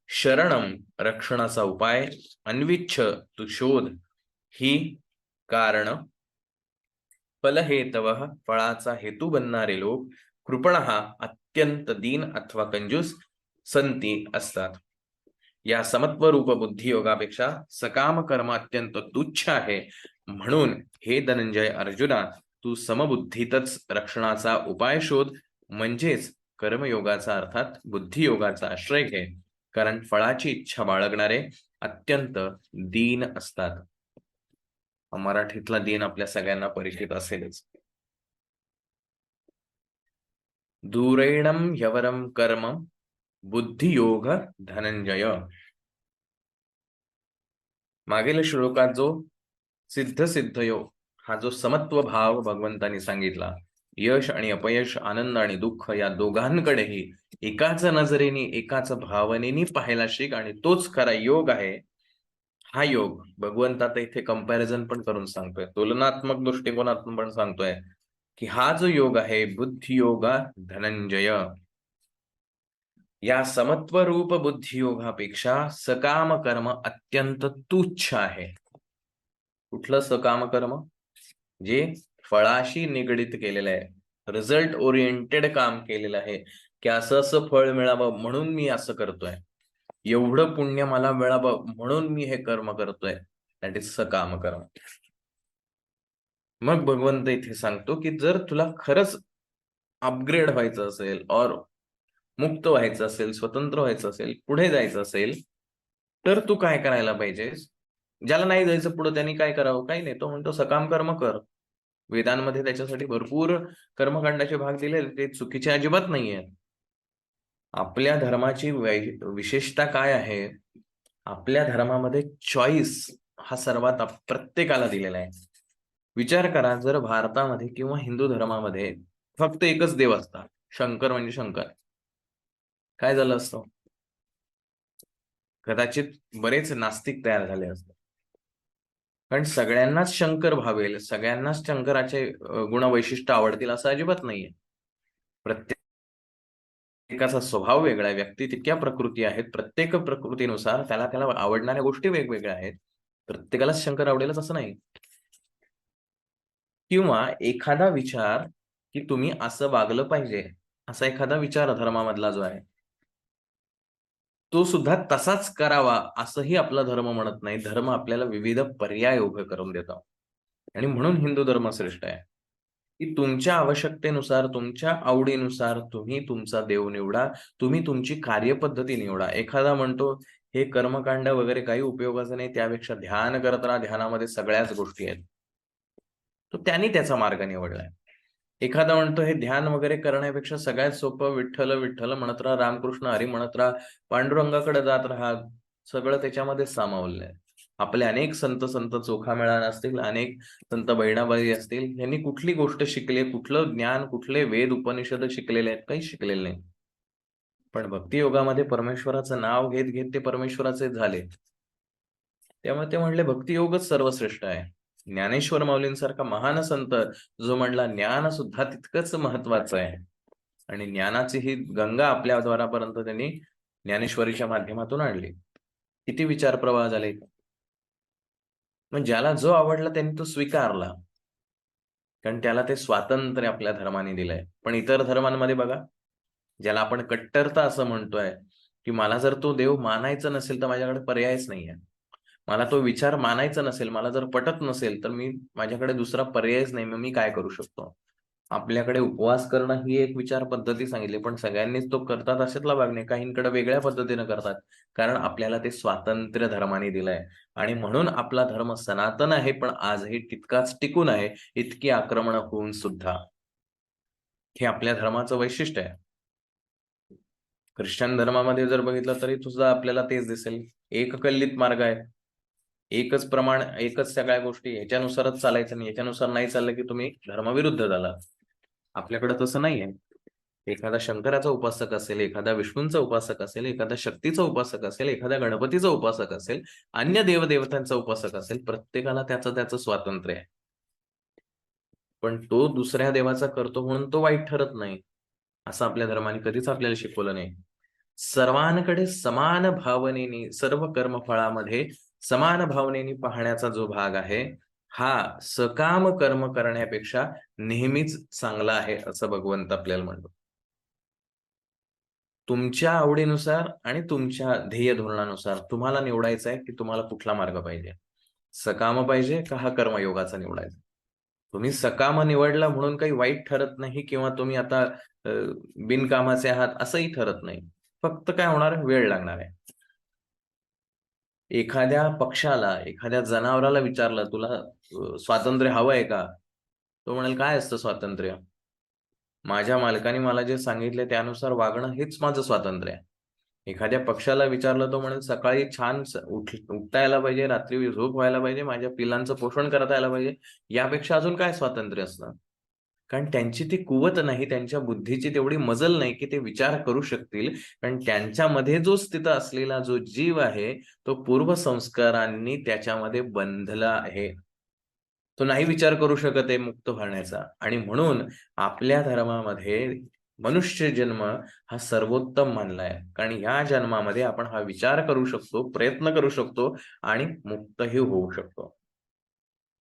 शरणम, रक्षणाचा उपाय, अन्विच्छ, तू शोध, ही कारण, फलहेतवः, फळाचा हेतू बनणारे लोक, कृपणः, अत्यंत दीन अथवा कंजूस, संती असतात. या समत्वरूप बुद्धियोगापेक्षा सकाम कर्म अत्यंत तुच्छ आहे. म्हणून हे धनंजय अर्जुना, तू समबुद्धीतच रक्षणाचा उपाय शोध, म्हणजेच कर्मयोगाचा अर्थात बुद्धियोगाचा आश्रय घे. कारण फळाची इच्छा बाळगणारे अत्यंत दीन असतात. मराठीतला दीन आपल्या सगळ्यांना परिचित असेलच. दूरेणं ह्यवरं कर्म बुद्धियोग धनंजय. मागील श्लोकात जो सिद्ध सिद्धयोग हा जो समत्व भाव भगवंतानी सांगितला, यश आणि अपयश, आनंद आणि दुःख या दोघांकडेही एकाच नजरेने, एकाच भावनेने पाहायला शिक, आणि तोच खरा योग आहे. हा योग भगवंत आता इथे कंपॅरिझन पण करून सांगतोय, तुलनात्मक दृष्टिकोनातून पण सांगतोय, की हा जो योग आहे बुद्धियोगा धनंजय, या समत्वरूप बुद्धियोगापेक्षा सकाम कर्म अत्यंत तुच्छ आहे. कुठलं सकाम कर्म? जे फळाशी निगडीत केलेलं आहे, रिझल्ट ओरिएंटेड काम केलेलं आहे, की असं असं फळ मिळावं म्हणून मी असं करतोय, एवढं पुण्य मला मिळावं म्हणून मी हे कर्म करतोय, दॅट इज सकाम कर्म. मग भगवंत इथे सांगतो, की जर तुला खरंच अपग्रेड व्हायचं असेल, और मुक्त व्हायचं असेल, स्वतंत्र व्हायचं असेल, पुढे जायचं असेल, तर तू काय करायला पाहिजेस? ज्याला नाही जायचं पुढे त्यांनी काय करावं? काही नाही, तो म्हणतो सकाम कर्म कर. वेदांमध्ये त्याच्यासाठी भरपूर कर्मकांडाचे भाग दिलेले, ते चुकीचे अजिबात नाहीये. आपल्या धर्माची विशेषता काय आहे? आपल्या धर्मामध्ये चॉईस हा सर्वात प्रत्येकाला दिलेला आहे. विचार करा, जर भारतामध्ये किंवा हिंदू धर्मामध्ये फक्त एकच देव असता, शंकर म्हणजे शंकर, काय झालं असतं? कदाचित बरेच नास्तिक तयार झाले असते. कारण सगळ्यांनाच शंकर भावेल, सगळ्यांनाच शंकराचे गुणवैशिष्ट्य आवडतील असं अजिबात नाहीये. प्रत्येकाचा स्वभाव वेगळा आहे, व्यक्ती तितक्या प्रकृती आहेत, प्रत्येक प्रकृतीनुसार त्याला आवडणाऱ्या गोष्टी वेगवेगळ्या आहेत. प्रत्येकालाच शंकर आवडेलच असं नाही. किंवा एखादा विचार, की तुम्ही असं वागलं पाहिजे, असा एखादा विचार धर्मामधला जो आहे, तो सुद्धा तसाच करावा असंही आपला धर्म म्हणत नाही. धर्म आपल्याला विविध पर्याय उभे करून देतो. आणि म्हणून हिंदू धर्म श्रेष्ठ आहे, की तुमच्या आवश्यकतेनुसार, तुमच्या आवडीनुसार तुम्ही तुमचा देव निवडा, तुम्ही तुमची कार्यपद्धती निवडा. एखादा म्हणतो हे कर्मकांड वगैरे काही उपयोगाचं नाही, त्यापेक्षा ध्यान करत राहा, ध्यानामध्ये सगळ्याच गोष्टी आहेत, तो त्यांनी त्याचा मार्ग निवडलाय. एखादा म्हणतो हे ध्यान वगैरे करण्यापेक्षा सगळ्यात सोपं विठ्ठल विठ्ठल म्हणत राहा, रामकृष्ण हरी म्हणत राहा, पांडुरंगाकडे जात राहा, सगळं त्याच्यामध्ये सामावलंय. आपले अनेक संत चोखामेळा असतील, अनेक संत बहिणाबाई असतील, यांनी कुठली गोष्ट शिकली, कुठलं ज्ञान, कुठले वेद उपनिषद शिकलेले आहेत? काही शिकलेले नाही. पण भक्ती योगामध्ये परमेश्वराचं नाव घेत घेत ते परमेश्वराचे झाले. त्यामुळे ते म्हणले भक्तियोगच सर्वश्रेष्ठ आहे. ज्ञानेश्वर माऊलींसारखा महान संत जो म्हणला ज्ञान सुद्धा तितकंच महत्वाचं आहे. आणि ज्ञानाची ही गंगा आपल्या द्वारापर्यंत त्यांनी ज्ञानेश्वरीच्या माध्यमातून आणली. किती विचार प्रवाह झाले. मग ज्याला जो आवडला त्यांनी तो स्वीकारला. कारण त्याला ते स्वातंत्र्य आपल्या धर्माने दिलंय. पण इतर धर्मांमध्ये बघा, ज्याला आपण कट्टरता असं म्हणतोय, की मला जर तो देव मानायचा नसेल तर माझ्याकडे पर्यायच नाहीये. मला तो विचार मानायचा नसेल, मला जर पटत नसेल, तर माझ्याकडे दुसरा पर्यायच नाही. मग मी काय करू शकतो? आपल्याकडे उपवास करणं ही एक विचार पद्धती सांगितली, पण सगळ्यांनीच तो करतात अशातला भाग नाही. काहींकडे वेगळ्या पद्धतीनं करतात. कारण आपल्याला ते स्वातंत्र्य धर्माने दिलंय. आणि म्हणून आपला धर्म सनातन आहे, पण आजही तितकाच टिकून आहे, इतकी आक्रमणं होऊन सुद्धा. हे आपल्या धर्माचं वैशिष्ट्य आहे. ख्रिश्चन धर्मामध्ये जर बघितलं तरी सुद्धा आपल्याला तेच दिसेल. एककल्लित मार्ग आहे. एकच प्रमाण, एकच सगळ्या गोष्टी, ह्याच्यानुसारच चालायचं नाही. ह्याच्यानुसार नाही चाललं की तुम्ही धर्मविरुद्ध झाला. आपल्याकडे तसं नाहीये. एखादा शंकराचा उपासक असेल, एखादा विष्णूंचा उपासक असेल, एखादा शक्तीचा उपासक असेल, एखाद्या गणपतीचा उपासक असेल, अन्य देवदेवतांचा उपासक असेल, प्रत्येकाला त्याचं स्वातंत्र्य आहे. पण तो दुसऱ्या देवाचा करतो म्हणून तो वाईट ठरत नाही. असं आपल्या धर्माने कधीच आपल्याला शिकवलं नाही. सर्वांकडे समान भावनेने, सर्व कर्मफळामध्ये समान भावनेने पाहण्याचा जो भाग आहे, हा सकाम कर्म करण्यापेक्षा नेहमीच चांगला आहे, असं भगवंत आपल्याला म्हणतो. तुमच्या आवडीनुसार आणि तुमच्या ध्येय धोरणानुसार तुम्हाला निवडायचं आहे, की तुम्हाला कुठला मार्ग पाहिजे. सकाम पाहिजे का हा कर्मयोगाचा निवडायचा? तुम्ही सकाम निवडला म्हणून काही वाईट ठरत नाही किंवा तुम्ही आता बिनकामाचे आहात असंही ठरत नाही. फक्त काय होणार, वेळ लागणार आहे. एखाद्या पक्षाला, एखाद्या जनावराला विचारलं, तुला स्वातंत्र्य हवंय का? तो म्हणेल, काय असतं स्वातंत्र्य? माझ्या मालकाने मला जे सांगितले त्यानुसार वागणं हेच माझं स्वातंत्र्य आहे. एखाद्या पक्षाला विचारलं, तो म्हणेल सकाळी छान उठता यायला पाहिजे, रात्री झोप व्हायला पाहिजे, माझ्या पिलांचं पोषण करता यायला पाहिजे. यापेक्षा अजून काय स्वातंत्र्य असतं? कारण त्यांची ती कुवत नाही, त्यांच्या बुद्धीची तेवढी मजल नाही, की ते विचार करू शकतील. कारण त्यांच्यामध्ये जो स्थित असलेला जो जीव आहे, तो पूर्वसंस्कारांनी त्याच्यामध्ये बंधला आहे. तो नाही विचार करू शकत आहे मुक्त होण्याचा. आणि म्हणून आपल्या धर्मामध्ये मनुष्य जन्म हा सर्वोत्तम मानला आहे. कारण ह्या जन्मामध्ये आपण हा विचार करू शकतो, प्रयत्न करू शकतो आणि मुक्तही होऊ शकतो.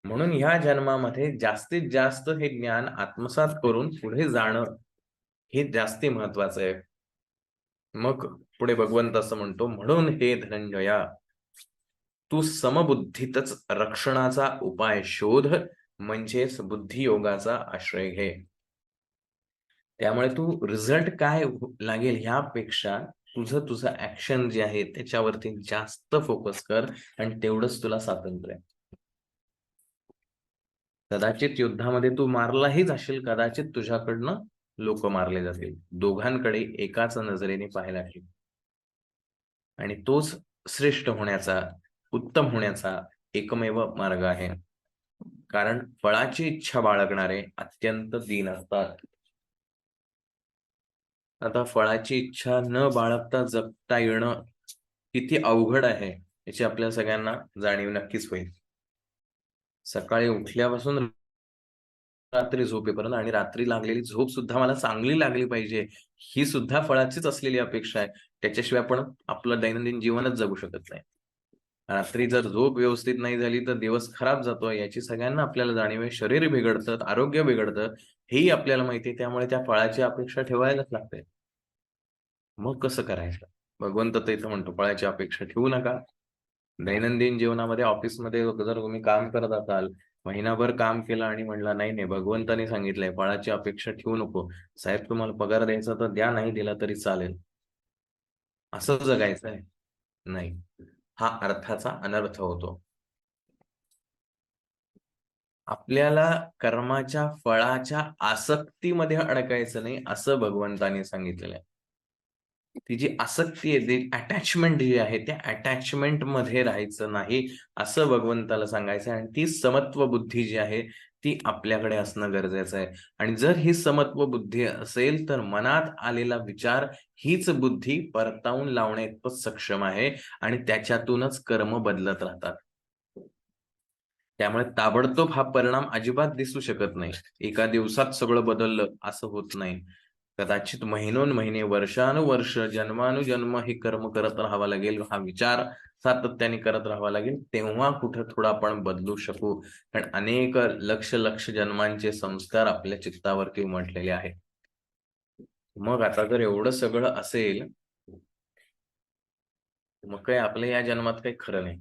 म्हणून ह्या जन्मामध्ये जास्तीत जास्त हे ज्ञान आत्मसात करून पुढे जाणं हे जास्ती महत्वाचं आहे. मग पुढे भगवंत असं म्हणतो, म्हणून हे धनंजया, तू समबुद्धीतच रक्षणाचा उपाय शोध, म्हणजेच बुद्धियोगाचा आश्रय घे. त्यामुळे तू रिझल्ट काय लागेल ह्यापेक्षा तुझं ऍक्शन जे आहे त्याच्यावरती जास्त फोकस कर आणि तेवढंच तुला स्वातंत्र्य आहे. कदाचित युद्धामध्ये तू मारलाही जाशील, कदाचित तुझ्याकडनं लोक मारले जातील. दोघांकडे एकाच नजरेने पाहायला लागेल. आणि तोच श्रेष्ठ होण्याचा, उत्तम होण्याचा एकमेव मार्ग आहे. कारण फळाची इच्छा बाळगणारे अत्यंत दीन असतात. आता फळाची इच्छा न बाळगता जगता येणं किती अवघड आहे याची आपल्या सगळ्यांना जाणीव नक्कीच होईल. सकाळी उठल्यापासून रात्री झोपेपर्यंत, आणि रात्री लागलेली झोप सुद्धा मला चांगली लागली पाहिजे, ही सुद्धा फळाचीच असलेली अपेक्षा आहे. त्याच्याशिवाय आपण आपलं दैनंदिन जीवनच जगू शकत नाही. रात्री जर झोप व्यवस्थित नाही झाली तर दिवस खराब जातोय, याची सगळ्यांना आपल्याला जाणीव आहे. शरीर बिघडतं, आरोग्य बिघडतं, हेही आपल्याला माहिती आहे. त्यामुळे त्या फळाची अपेक्षा ठेवायलाच लागते. मग कसं करायचं? भगवंत तर इथं म्हणतो, फळाची अपेक्षा ठेवू नका. दैनंदिन जीवनामध्ये ऑफिसमध्ये जर तुम्ही काम करत असाल, महिनाभर काम केलं आणि म्हणला नाही नाही, भगवंताने सांगितलंय फळाची अपेक्षा ठेवू नको, साहेब तुम्हाला पगार द्यायचा तर द्या, नाही दिला तरी चालेल, असं जगायचं आहे? नाही. हा अर्थाचा अनर्थ होतो. आपल्याला कर्माच्या फळाच्या आसक्तीमध्ये अडकायचं नाही, असं भगवंताने सांगितलेलं आहे. ती जी आसक्ती आहे, ती अटॅचमेंट जी आहे, त्या अटॅचमेंट मध्ये राहायचं नाही, असं भगवंताला सांगायचं आहे. आणि ती समत्व बुद्धी जी आहे, ती आपल्याकडे असणं गरजेचं आहे. आणि जर ही समत्व बुद्धी असेल, तर मनात आलेला विचार हीच बुद्धी परतावून लावण्याइतपत सक्षम आहे आणि त्याच्यातूनच कर्म बदलत राहतात. त्यामुळे ताबडतोब हा परिणाम अजिबात दिसू शकत नाही. एका दिवसात सगळं बदललं असं होत नाही. कदाचित महिनोन-महिने, वर्षानुवर्ष, जन्मानुजन्म हे कर्म करत राहावं लागेल. हा विचार सातत्याने करत राहावा लागेल. तेव्हा कुठं थोडं आपण बदलू शकू. कारण अनेक लक्ष जन्मांचे संस्कार आपल्या चित्तावरती उमटलेले आहेत. मग आता जर एवढं सगळं असेल, मग काही आपल्या या जन्मात काही खरं नाही.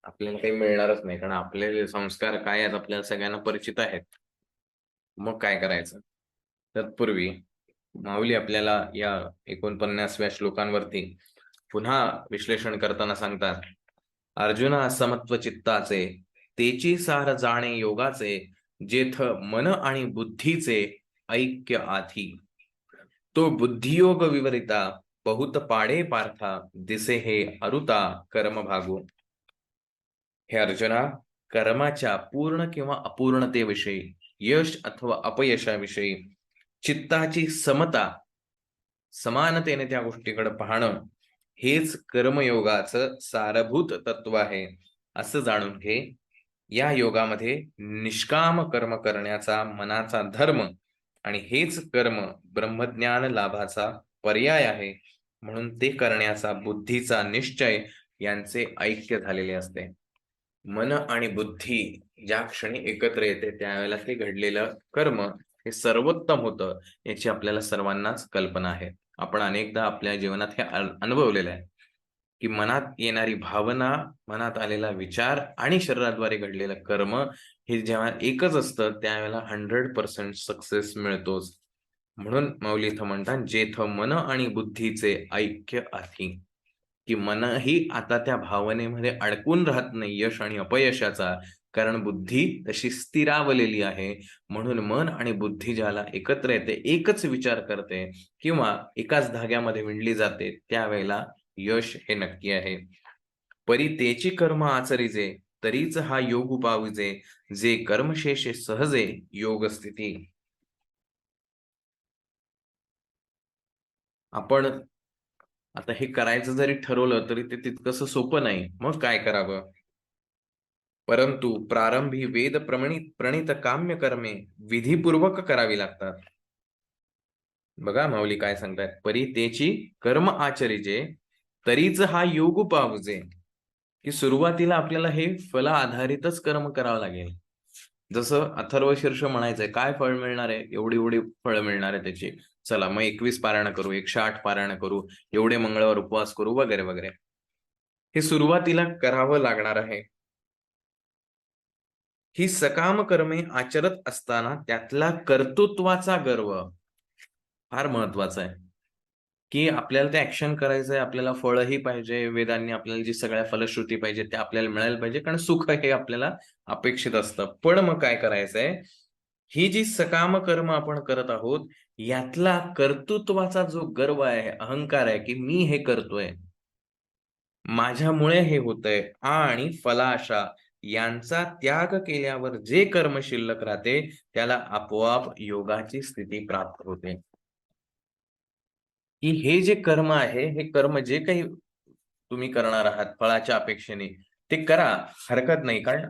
आपल्याला काही मिळणारच नाही. कारण आपले संस्कार काय आहेत आपल्याला सगळ्यांना परिचित आहेत. मग काय करायचं? तत्पूर्वी माऊली आपल्याला या 49व्या श्लोकांवरती पुन्हा विश्लेषण करताना सांगतात, अर्जुना समत्व चित्ताचे, तेची सार जाणे योगाचे, जेथ मन आणि बुद्धीचे ऐक्य आधी. तो बुद्धियोग विवरिता, बहुत पाडे पार्था, दिसे हे अरुता कर्म भागू. हे अर्जुना, कर्माच्या पूर्ण किंवा अपूर्णतेविषयी, यश अथवा अपयशाविषयी चित्ताची समता, समानतेने त्या गोष्टीकडे पाहणं, हेच कर्मयोगाचं सारभूत तत्व आहे असं जाणून घे. या योगामध्ये निष्काम कर्म करण्याचा मनाचा धर्म आणि हेच कर्म ब्रह्मज्ञान लाभाचा पर्याय आहे. म्हणून ते करण्याचा बुद्धीचा निश्चय यांचे ऐक्य झालेले असते. मन आणि बुद्धी ज्या क्षणी एकत्र येते त्यावेळेला ते घडलेलं कर्म हे सर्वोत्तम होतं, याची आपल्याला सर्वांनाच कल्पना आहे. आपण अनेकदा आपल्या जीवनात हे अनुभवलेलं आहे, की मनात येणारी भावना, मनात आलेला विचार आणि शरीराद्वारे घडलेलं कर्म हे जेव्हा एकच असतं त्यावेळेला 100% सक्सेस मिळतोच. म्हणून माऊली इथं म्हणतात, जेथ मन आणि बुद्धीचे ऐक्य आधी. की मनही आता त्या भावनेमध्ये अडकून राहत नाही यश आणि अपयशाचा. कारण बुद्धी तशी स्थिरावलेली आहे. म्हणून मन आणि बुद्धी ज्याला एकत्र येते, एकच विचार करते किंवा एकाच धाग्यामध्ये विणली जाते, त्यावेळेला यश हे नक्की आहे. परी तेची कर्म आचरिजे, तरीच हा योग उपाविजे, जे कर्मशेषे सहजे योग स्थिती. आपण आता हे करायचं जरी ठरवलं तरी ते तितकंसं सोपं नाही. मग काय करावं? परंतु प्रारंभी वेद प्रणीत काम्य कर्मे विधीपूर्वक करावी लागतात. बघा माऊली काय सांगतायत, परी तेची कर्म आचरिजे, तरीच हा योग पावजे. की सुरुवातीला आपल्याला हे फल आधारितच कर्म करावं लागेल. जसं अथर्वशीर्ष म्हणायचंय, काय फळ मिळणार आहे? एवढी एवढी फळं मिळणार आहे त्याची. चला मग 21 पारायण करू, 108 पारायण करू, एवढे मंगळवार उपवास करू वगैरे वगैरे. हे सुरुवातीला करावं लागणार आहे. ही सकाम कर्मे आचरत असताना त्यातला कर्तृत्वाचा गर्व फार महत्वाचा आहे. की आपल्याला ते ॲक्शन करायचंय, आपल्याला फळंही पाहिजे, वेदांनी आपल्याला जी सगळ्या फलश्रुती पाहिजे त्या आपल्याला मिळायला पाहिजे, कारण सुख हे आपल्याला अपेक्षित असतं. पण मग काय करायचंय, ही जी सकाम कर्म आपण करत आहोत, यातला कर्तृत्वाचा जो गर्व आहे, अहंकार आहे, की मी हे करतोय. माझ्यामुळे हे होतंय आणि फलाशा यांचा त्याग केल्यावर जे कर्म शिल्लक राहते, त्याला आपोआप योगाची स्थिती प्राप्त होते. की हे जे कर्म आहे, हे कर्म जे काही तुम्ही करणार आहात फळाच्या अपेक्षेने, ते करा. हरकत नाही. कारण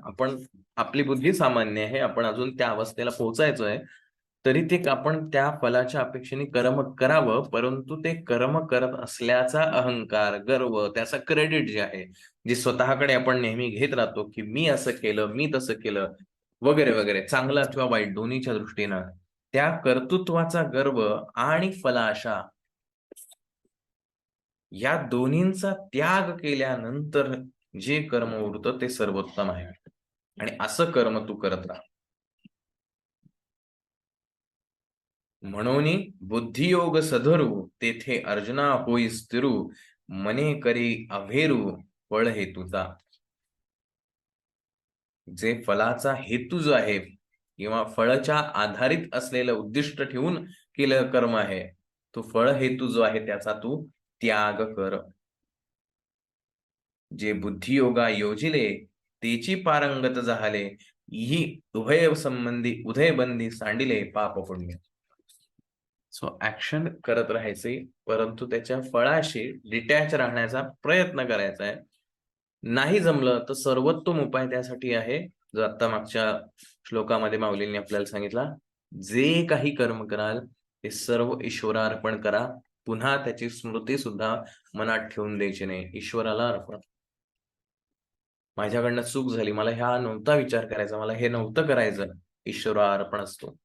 आपली बुद्धी सामान्य आहे. आपण अजून त्या अवस्थेला पोहोचायचो आहे. तरी ते आपण त्या फलाच्या अपेक्षेने कर्म करावं, परंतु ते कर्म करत असल्याचा अहंकार, गर्व, त्याचा क्रेडिट जे आहे, जे स्वतःकडे आपण नेहमी घेत राहतो, की मी असं केलं, मी तसं केलं, वगैरे, वगैरे. चांगलं अथवा वाईट दोन्हीच्या दृष्टीनं. त्या कर्तृत्वाचा गर्व आणि फलाशा या दोन्हींचा त्याग केल्यानंतर जे कर्म उरतं ते सर्वोत्तम आहे. आणि असं कर्म तू करत राहा. म्हणून बुद्धियोग सधरू तेथे अर्जुना होई स्थिरू, मने करी अभेरू फळ हेतुचा. जे फलाचा हेतू जो आहे किंवा फळाच्या आधारित असलेलं उद्दिष्ट ठेवून केलेलं कर्म आहे, तो फळ हेतू जो आहे त्याचा तू त्याग कर. जे बुद्धियोगा योजिले तेची पारंगत झाले, ही उभय संबंधी उदयबंधी सांडिले पाप पुण्य. सो ऍक्शन करत राहायचे, परंतु त्याच्या फळाशी डिटॅच राहण्याचा प्रयत्न करायचा आहे. नाही जमलं तर सर्वोत्तम उपाय त्यासाठी आहे, जो आता मागच्या श्लोकामध्ये माऊलींनी आपल्याला सांगितला, जे काही कर्म कराल ते सर्व ईश्वरार्पण करा. पुन्हा त्याची स्मृती सुद्धा मनात ठेवून द्यायची नाही. ईश्वराला अर्पण. माझ्याकडनं चूक झाली, मला ह्या नव्हता विचार करायचा, मला हे नव्हतं करायचं, ईश्वरार्पण असतो.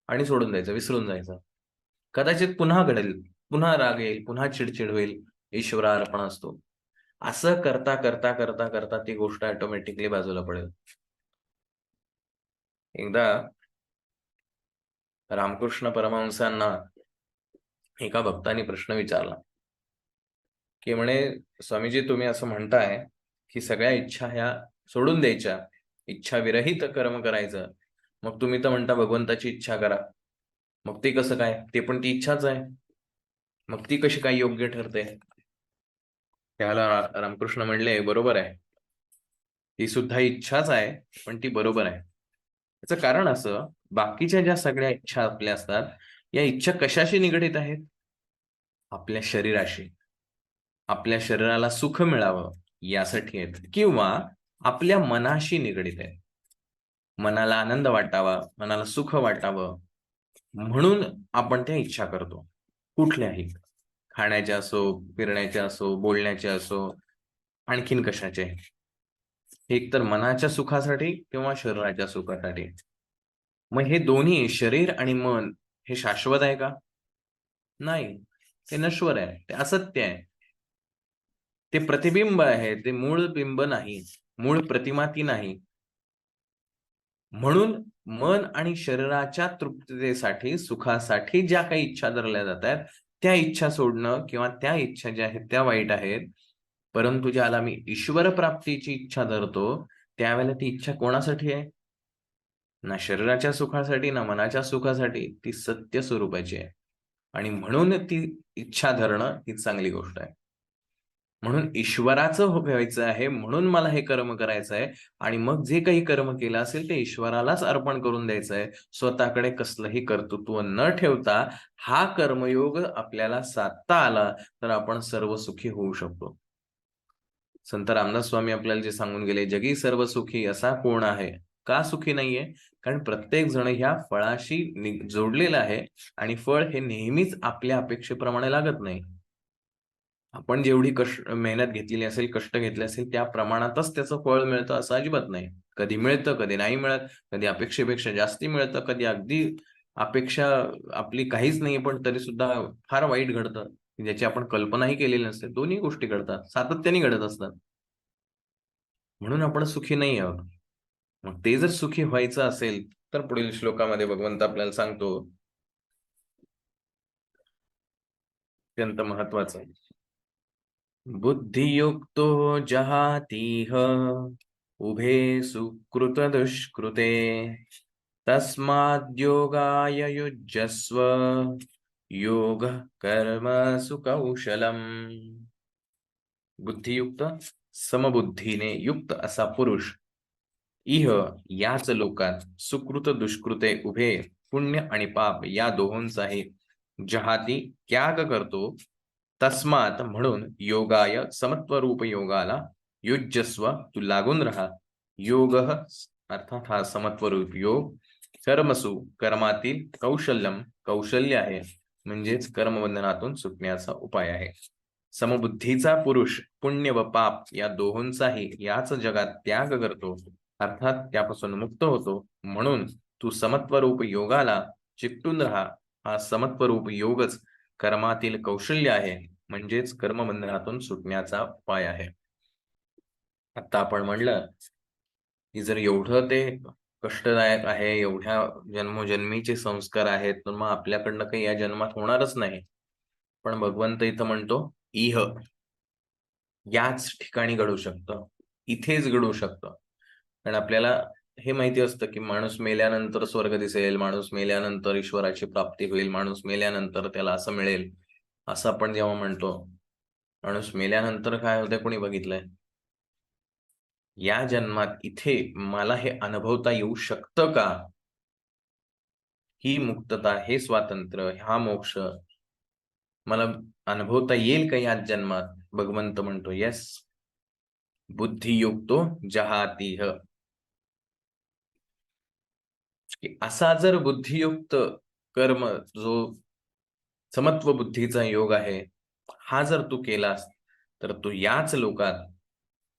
आणि सोडून द्यायचं, विसरून जायचं. कदाचित पुन्हा घडेल, पुन्हा राग येईल, पुन्हा चिडचिड होईल, ईश्वरार्पण असतो. असं करता करता करता करता ती गोष्ट ऑटोमॅटिकली बाजूला पडेल. एकदा रामकृष्ण परमहंसांना एका भक्ताने प्रश्न विचारला की म्हणे, स्वामीजी तुम्ही असं म्हणताय की सगळ्या इच्छा ह्या सोडून द्यायच्या, इच्छा विरहित कर्म करायचं, मग तुम्ही तर म्हणता भगवंताची इच्छा करा, मग ते कसं काय? ते पण ती इच्छाच आहे, मग ती कशी काय योग्य ठरते? त्याला रामकृष्ण म्हणले, बरोबर आहे, ती सुद्धा इच्छाच आहे, पण ती बरोबर आहे. त्याचं कारण असं, बाकीच्या ज्या सगळ्या इच्छा आपल्या असतात, या इच्छा कशाशी निगडीत आहेत? आपल्या शरीराशी. आपल्या शरीराला सुख मिळावं यासाठी आहेत, किंवा आपल्या मनाशी निगडीत आहे. मनाला आनंद वाटावा, मनाला सुख वाटावं, म्हणून आपण त्या इच्छा करतो. कुठल्याही, खाण्याच्या असो, फिरण्याच्या असो, बोलण्याच्या असो, आणखीन कशाचे. एक तर मनाच्या सुखासाठी किंवा शरीराच्या सुखासाठी. मग हे दोन्ही, शरीर आणि मन, हे शाश्वत आहे का? नाही, ते नश्वर आहे, ते असत्य आहे. ते प्रतिबिंब आहे, ते मूळ बिंब नाही, मूळ प्रतिमा ती नाही. म्हणून मन आणि शरीराच्या तृप्ततेसाठी, सुखासाठी ज्या काही इच्छा धरल्या जात आहेत, त्या इच्छा सोडणं, किंवा त्या इच्छा ज्या आहेत त्या वाईट आहेत. परंतु ज्याला मी ईश्वर प्राप्तीची इच्छा धरतो, त्यावेळेला ती इच्छा कोणासाठी आहे? ना शरीराच्या सुखासाठी, ना मनाच्या सुखासाठी, ती सत्य स्वरूपाची आहे. आणि म्हणून ती इच्छा धरणं ही चांगली गोष्ट आहे. म्हणून ईश्वराचं व्हायचं आहे, म्हणून मला हे कर्म करायचं आहे, आणि मग जे काही कर्म केलं असेल ते ईश्वरालाच अर्पण करून द्यायचं आहे. स्वतःकडे कसलंही कर्तृत्व न ठेवता हा कर्मयोग आपल्याला साधता आला तर आपण सर्व सुखी होऊ शकतो. संत रामदास स्वामी आपल्याला जे सांगून गेले, जगी सर्व सुखी असा कोण आहे? का सुखी नाहीये? कारण प्रत्येक जण ह्या फळाशी जोडलेला आहे, आणि फळ हे नेहमीच आपल्या अपेक्षेप्रमाणे लागत नाही. आपण जेवढी मेहनत घेतलेली असेल, कष्ट घेतले असेल, त्या प्रमाणातच त्याचं फळ मिळतं असं अजिबात नाही. कधी मिळतं, कधी नाही मिळत, कधी अपेक्षेपेक्षा जास्ती मिळतं, कधी अगदी अपेक्षा आपली काहीच नाही, पण तरी सुद्धा फार वाईट घडतं, ज्याची आपण कल्पनाही केलेली नसते. दोन्ही गोष्टी घडतात, सातत्याने घडत असतात. म्हणून आपण सुखी नाही आहोत. मग ते जर सुखी व्हायचं असेल तर पुढील श्लोकामध्ये भगवंत आपल्याला सांगतो, अत्यंत महत्वाचं, बुद्धियुक्तो जहातीह उभे सुकृत दुष्कृते तस्माद्योगाय युज्यस्व योग कर्म सुकौशलम. बुद्धियुक्त, समबुद्धीने युक्त असा पुरुष इह याच लोकात सुकृत दुष्कृते उभे, पुण्य आणि पाप या दोहोंचाही जहाती त्याग करतो. तस्मात म्हणून योगाय समत्वरूप योगाला युज्यस्व तू लागून राहा. योग अर्थात हा समत्वरूप योग, कर्मसु कर्मातील कौशल्यम कौशल्य आहे, म्हणजेच कर्मबंधनातून सुटण्याचा उपाय आहे. समबुद्धीचा पुरुष पुण्य व पाप या दोहोंचाही याच जगात त्याग करतो, अर्थात त्यापासून मुक्त होतो. म्हणून तू समत्वरूप योगाला चिकटून राहा. हा समत्वरूप योगच कर्मातील कौशल्य आहे, म्हणजेच कर्मबंधनातून सुटण्याचा उपाय आहे. आता आपण म्हणलं की जर एवढं ते कष्टदायक आहे, एवढ्या जन्मोजन्मीचे संस्कार आहेत, तर मग आपल्याकडनं काही या जन्मात होणारच नाही. पण भगवंत इथं म्हणतो, इह याच ठिकाणी घडू शकतं, इथेच घडू शकतं. कारण आपल्याला हे माहिती असतं की माणूस मेल्यानंतर स्वर्ग दिसेल, माणूस मेल्यानंतर ईश्वराची प्राप्ती होईल, माणूस मेल्यानंतर त्याला असं मिळेल, असं आपण जेव्हा म्हणतो, माणूस मेल्यानंतर काय होते कोणी बघितलंय? या जन्मात इथे मला हे अनुभवता येऊ शकतं का? ही मुक्तता, हे स्वातंत्र्य, हा मोक्ष मला अनुभवता येईल का या जन्मात? भगवंत म्हणतो येस, बुद्धियुक्तो जहातीह. की असा जर बुद्धियुक्त कर्म, जो समत्व बुद्धीचा योग आहे, हा जर तू केलास तर तू याच लोकात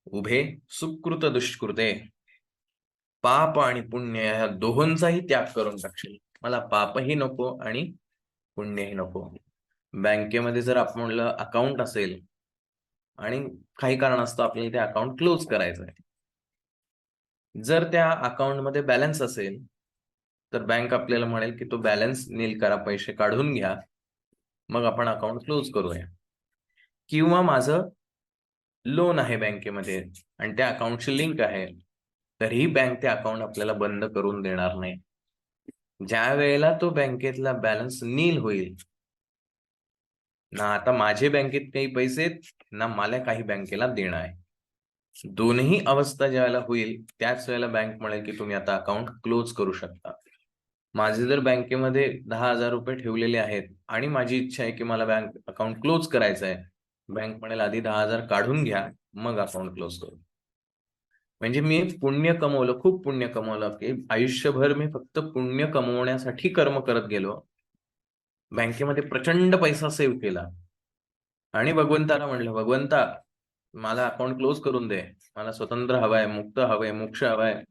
उभे सुकृत दुष्कृते, पाप आणि पुण्य या दोहोंचाही त्याग करून टाकशील. मला पापही नको आणि पुण्यही नको. बँकेमध्ये जर आपण म्हणलं अकाउंट असेल आणि काही कारणास्तव आपल्याला ते अकाउंट क्लोज करायचं आहे, जर त्या अकाउंटमध्ये बॅलन्स असेल तर बँक आपल्याला म्हणेल की तो बॅलन्स नील करा, पैसे काढून घ्या, मग आपण अकाउंट क्लोज करूया. किंवा माझं लोन आहे बँकेमध्ये आणि त्या अकाउंटची लिंक आहे, तरीही बँक ते अकाउंट आपल्याला बंद करून देणार नाही. ज्या वेळेला तो बँकेतला बॅलन्स नील होईल, ना आता माझे बँकेत काही पैसे आहेत, ना मला काही बँकेला देणं आहे, दोन्ही अवस्था ज्यावेळेला होईल त्याच वेळेला बँक म्हणेल की तुम्ही आता अकाउंट क्लोज करू शकता. माझे जर बँकेमध्ये 10,000 रुपये ठेवलेले आहेत आणि माझी इच्छा आहे की मला बँक अकाउंट क्लोज करायचं आहे, बँक म्हणेल आधी 10,000 काढून घ्या, मग अकाउंट क्लोज करू. म्हणजे मी पुण्य कमवलं, खूप पुण्य कमवलं, की आयुष्यभर मी फक्त पुण्य कमवण्यासाठी कर्म करत गेलो, बँकेमध्ये प्रचंड पैसा सेव्ह केला आणि भगवंताला म्हणलं, भगवंता मला अकाउंट क्लोज करून दे, मला स्वतंत्र हवाय, मुक्त हवंय, मोक्ष हवाय.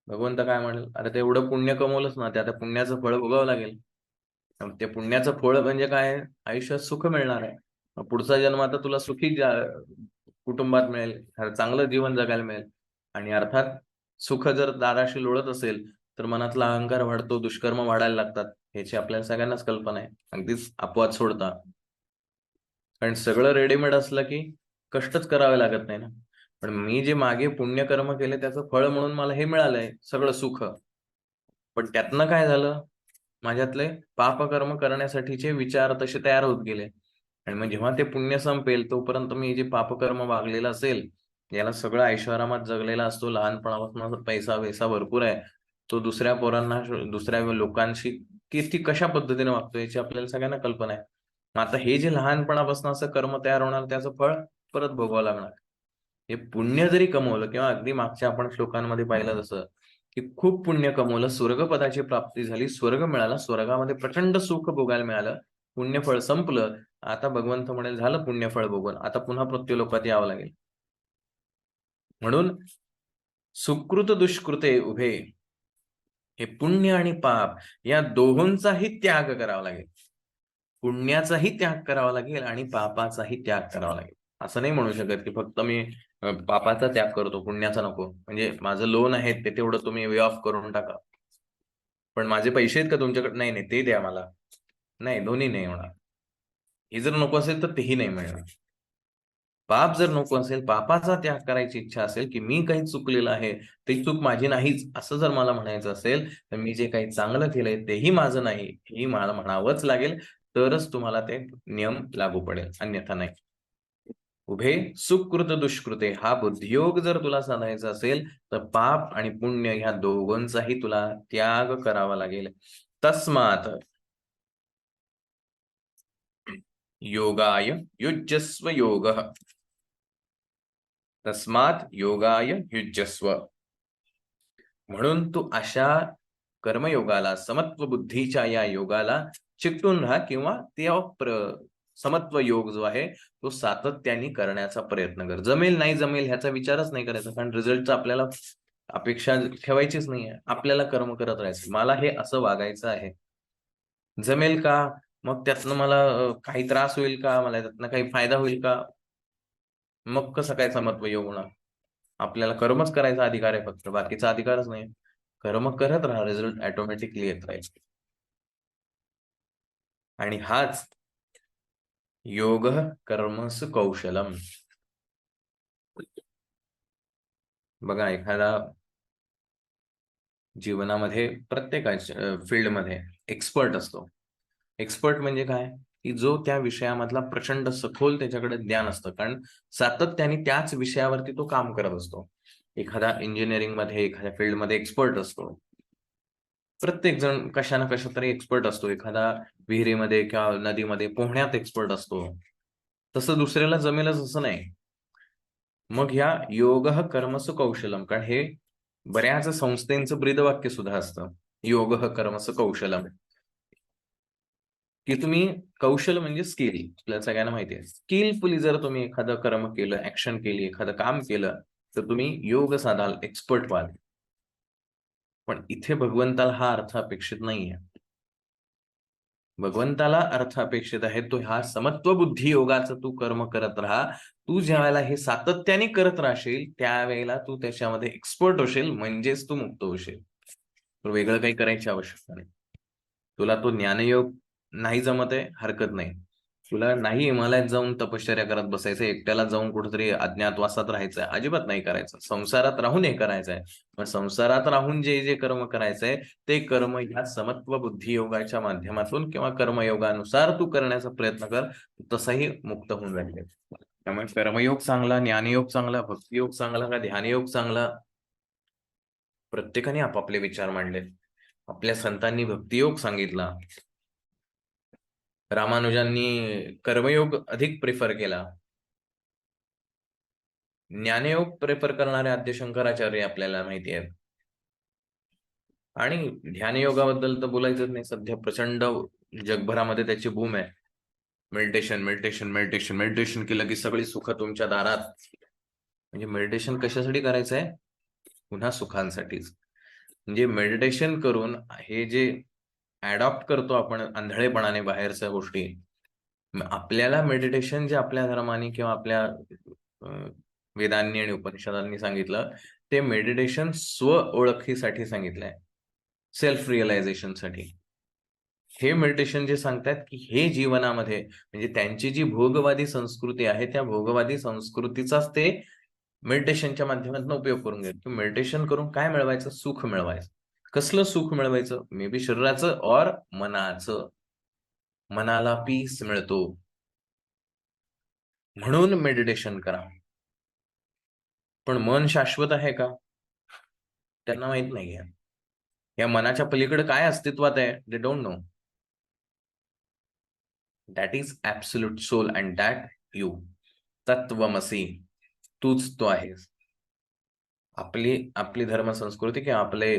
भगवंत काय म्हणेल, अरे ते एवढं पुण्य कमवलंच ना, ते आता पुण्याचं फळ भोगावं लागेल. ते पुण्याचं फळ म्हणजे काय? आयुष्यात सुख मिळणार आहे. पुढचा जन्म आता तुला सुखी कुटुंबात मिळेल, चांगलं जीवन जगायला मिळेल. आणि अर्थात सुख जर दाराशी लोळत असेल तर मनातला अहंकार वाढतो, दुष्कर्म वाढायला लागतात. ह्याची आपल्याला सगळ्यांनाच कल्पना आहे, अगदीच अपवाद सोडता. कारण सगळं रेडीमेड असलं की कष्टच करावे लागत नाही ना. पण मी जे मागे पुण्यकर्म केले त्याचं फळ म्हणून मला हे मिळालंय सगळं सुख. पण त्यातनं काय झालं? माझ्यातले पापकर्म करण्यासाठीचे विचार तसे तयार होत गेले. आणि मग जेव्हा ते पुण्य संपेल तोपर्यंत मी जे पापकर्म वागलेलं असेल, याला सगळं ऐशोआरामात जगलेला असतो, लहानपणापासून पैसा वैसा भरपूर आहे, तो दुसऱ्या पोरांना, दुसऱ्या लोकांशी किती कशा पद्धतीने वागतो याची आपल्याला सगळ्यांना कल्पना आहे. मग आता हे जे लहानपणापासून असं कर्म तयार होणार त्याचं फळ परत भोगावं लागणार. हे पुण्य जरी कमवलं, किंवा अगदी मागच्या आपण श्लोकांमध्ये पाहिलं जसं की खूप पुण्य कमवलं, स्वर्गपदाची प्राप्ती झाली, स्वर्ग मिळाला, स्वर्गामध्ये प्रचंड सुख भोगायला मिळालं, पुण्यफळ संपलं, आता भगवंत म्हणेल झालं पुण्यफळ भोगून, आता पुन्हा मृत्यूलोकात यावं लागेल. म्हणून सुकृत दुष्कृते उभे, हे पुण्य आणि पाप या दोहोंचाही त्याग करावा लागेल. पुण्याचाही त्याग करावा लागेल आणि पापाचाही त्याग करावा लागेल. असं नाही म्हणू शकत की फक्त मी पापाचा त्याग करतो, पुण्याचा नको. म्हणजे माझं लोन आहे ते तेवढं तुम्ही वे ऑफ करून टाका, पण माझे पैसे आहेत का तुमच्याकडे? नाही नाही, ते द्या मला. नाही, दोन्ही नाही होणार. हे जर नको असेल तर तेही नाही मिळणार. पाप जर नको असेल, पापाचा त्याग करायची इच्छा असेल की मी काही चुकलेलं आहे, ती चूक माझी नाहीच असं जर मला म्हणायचं असेल, तर मी जे काही चांगलं केलंय तेही माझं नाही हे मला म्हणावंच लागेल, तरच तुम्हाला ते नियम लागू पडेल, अन्यथा नाही. उभे सुकृत दुष्कृते, हा बुद्धियोग जर तुला साधायचा असेल तर पाप आणि पुण्य ह्या दोघांचाही तुला त्याग करावा लागेल. तस्मात योगाय युज्यस्व योग, तस्मात योगाय युज्यस्व. म्हणून तू अशा कर्मयोगाला, समत्व बुद्धीच्या या योगाला चिकटून राहा, किंवा ते समत्व योग जो आहे तो सातत्याने करण्याचा प्रयत्न कर. जमेल नाही जमेल ह्याचा विचारच नाही करायचा, कारण रिझल्टचा आपल्याला अपेक्षा ठेवायचीच नाहीये. आपल्याला कर्म करत राहायचं, मला हे असं वागायचं आहे, जमेल का? मग त्यातनं मला काही त्रास होईल का? मला त्यातनं काही फायदा होईल का? मग कसं काय समत्व योग होणार? आपल्याला कर्मच करायचा अधिकार आहे, फक्त बाकीचा अधिकारच नाही. कर्म करत राहा, रिझल्ट ऑटोमॅटिकली येत राहील. आणि हाच योग कर्मसु कौशलम. बघा, एखादा जीवनामध्ये प्रत्येकाच्या फील्डमध्ये एक्सपर्ट असतो. एक्सपर्ट म्हणजे काय, की जो त्या विषयामधला प्रचंड सखोल त्याच्याकडे ज्ञान असतं, कारण सातत्याने त्याच विषयावरती तो काम करत असतो. एखादा इंजिनिअरिंग मध्ये एखाद्या फील्डमध्ये एक्सपर्ट असतो. प्रत्येक जण कशा ना कशा तरी एक्सपर्ट असतो. एखादा विहिरीमध्ये किंवा नदीमध्ये पोहण्यात एक्सपर्ट असतो. तसं दुसऱ्याला जमेलच असं नाही. मग ह्या योगः कर्मसु कौशलम, कारण हे बऱ्याच संस्थेचं ब्रीदवाक्य सुद्धा असतं. योगः कर्मसु कौशलम, की तुम्ही कौशल म्हणजे स्किल. आपल्याला सगळ्यांना माहिती आहे, स्किलफुली जर तुम्ही एखादं कर्म केलं, ऍक्शन केली, एखादं काम केलं, तर तुम्ही योग साधाल, एक्सपर्ट व्हाल. पण इथे भगवंताला हा अर्थ अपेक्षित नाहीये. भगवंताला अर्थ अपेक्षित आहे तो ह्या समत्व बुद्धी योगाचं तू कर्म करत राहा. तू ज्यावेळेला हे सातत्याने करत राहशील त्यावेळेला तू त्याच्यामध्ये एक्सपर्ट होशील, म्हणजेच तू मुक्त होशील. तर वेगळं काही करायची आवश्यकता नाही. तुला तो ज्ञानयोग नाही जमत आहे, हरकत नाही. तुला नाही हिमालयात जाऊन तपश्चर्या करत बसायचं, एकट्याला जाऊन कुठेतरी अज्ञातवासात राहायचंय, अजिबात नाही करायचं. संसारात राहून हे करायचंय. पण संसारात राहून जे जे कर्म करायचंय ते कर्म या समत्व बुद्धी योगाच्या माध्यमातून किंवा कर्मयोगानुसार तू करण्याचा प्रयत्न कर. तसाही मुक्त होऊन जाईल. त्यामुळे कर्मयोग चांगला, ज्ञानयोग चांगला, भक्तियोग चांगला का ध्यानयोग चांगला, प्रत्येकाने आपापले विचार मांडले. आपल्या संतांनी भक्तियोग सांगितला, रामानुजांनी कर्मयोग अधिक प्रिफर केला, ज्ञानयोग प्रेफर करणारे आद्य शंकराचार्य आपल्याला माहिती आहेत. आणि ध्यानयोगाबद्दल तर बोलायचंच नाही, सध्या प्रचंड जगभरामध्ये त्याची बूम आहे. मेडिटेशन मेडिटेशन मेडिटेशन मेडिटेशन केलं की सगळी सुख तुमच्या दारात. म्हणजे मेडिटेशन कशासाठी करायचंय? पुन्हा सुखांसाठीच. म्हणजे मेडिटेशन करून हे जे अडॉप्ट करतो आपण आंधळेपणाने बाहेरच्या गोष्टी, आपल्याला मेडिटेशन जे आपल्या धर्माने किंवा आपल्या वेदांनी आणि उपनिषदांनी सांगितलं, ते मेडिटेशन स्व ओळखीसाठी सांगितलंय, सेल्फ रिअलायझेशनसाठी. हे मेडिटेशन जे सांगतात की हे जीवनामध्ये, म्हणजे त्यांची जी भोगवादी संस्कृती आहे त्या भोगवादी संस्कृतीचाच ते मेडिटेशनच्या माध्यमातून उपयोग करून घेतो. मेडिटेशन करून काय मिळवायचं? सुख मिळवायचं. कसलं सुख मिळवायचं? मे बी शरीराचं और मनाचं. मनाला पीस मिळतो म्हणून मेडिटेशन करा. पण मन शाश्वत आहे का? त्यांना माहित नाहीये. या मनाच्या पलीकडे काय अस्तित्वात आहे? They don't know. That is absolute soul and that you. तत्वमसी. तूच तो आहेस. आपली आपली धर्म संस्कृती किंवा आपले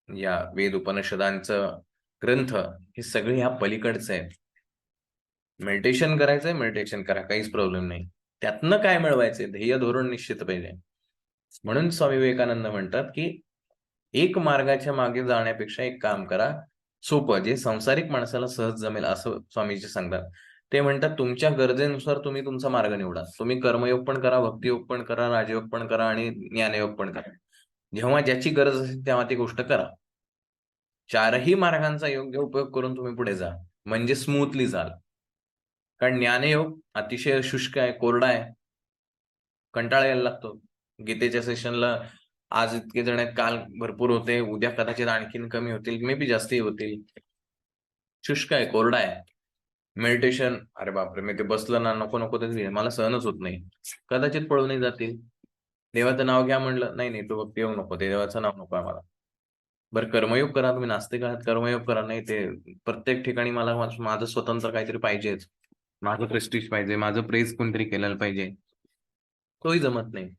या वेद उपनिषदांचं ग्रंथ हे सगळे ह्या पलीकडचे आहेत. मेडिटेशन करायचंय, मेडिटेशन करा, काहीच प्रॉब्लेम नाही. त्यातनं काय मिळवायचंय? ध्येय धोरण निश्चित पाहिजे. म्हणून स्वामी विवेकानंद म्हणतात की एक मार्गाच्या मागे जाण्यापेक्षा एक काम करा सोपं, जे संसारिक माणसाला सहज जमेल, असं स्वामीजी सांगतात. ते म्हणतात तुमच्या गरजेनुसार तुम्ही तुमचा मार्ग निवडा. तुम्ही कर्मयोग पण करा, भक्तियोग पण करा, राजयोग पण करा आणि ज्ञानयोग पण करा. जेव्हा ज्याची गरज असेल तेव्हा ती गोष्ट करा. चारही मार्गांचा योग्य उपयोग करून तुम्ही पुढे जा, म्हणजे स्मूथली जाल. कारण ज्ञानयोग अतिशय शुष्क आहे, कोरडा आहे, कंटाळा यायला लागतो. गीतेच्या सेशनला आज इतके जण आहेत, काल भरपूर होते, उद्या कदाचित आणखीन कमी होतील, मे बी जास्तही होतील. शुष्क आहे, कोरडा आहे. मेडिटेशन, अरे बापरे, मी ते बसलं ना, नको नको ते मला सहनच होत नाही. कदाचित पळूनही जातील. देवाचं नाव घ्या म्हणलं, नाही नाही, तो भक्ती येऊ नको, ते देवाचं नाव नको आम्हाला. बरं कर्मयोग करा, तुम्ही नास्तिक आहात, कर्मयोग करा. नाही, ते प्रत्येक ठिकाणी मला माझं स्वतंत्र काहीतरी पाहिजेच, माझं प्रेस्टिज पाहिजे, माझं प्रेज कोणतरी केलेलं पाहिजे, तोही जमत नाही.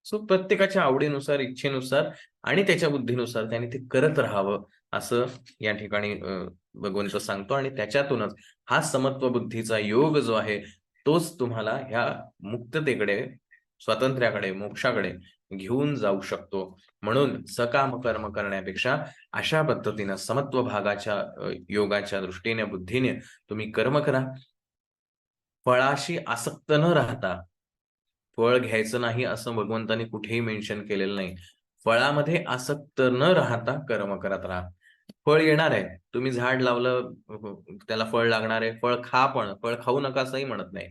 सो प्रत्येकाच्या आवडीनुसार, इच्छेनुसार आणि त्याच्या बुद्धीनुसार त्याने ते करत राहावं, असं या ठिकाणी भगवंत सांगतो. आणि त्याच्यातूनच हा समत्व बुद्धीचा योग जो आहे तोच तुम्हाला ह्या मुक्ततेकडे, स्वातंत्र्याकडे, मोक्षाकडे घेऊन जाऊ शकतो. म्हणून सकाम कर्म करण्यापेक्षा अशा पद्धतीनं समत्व भागाच्या योगाच्या दृष्टीने, बुद्धीने तुम्ही कर्म करा. फळाशी आसक्त न राहता, फळ घ्यायचं नाही असं भगवंतांनी कुठेही मेन्शन केलेलं नाही. फळामध्ये आसक्त न राहता कर्म करत राहा. फळ येणार आहे, तुम्ही झाड लावलं, त्याला फळ लागणार आहे, फळ खा, पण फळ खाऊ नका असंही म्हणत नाही.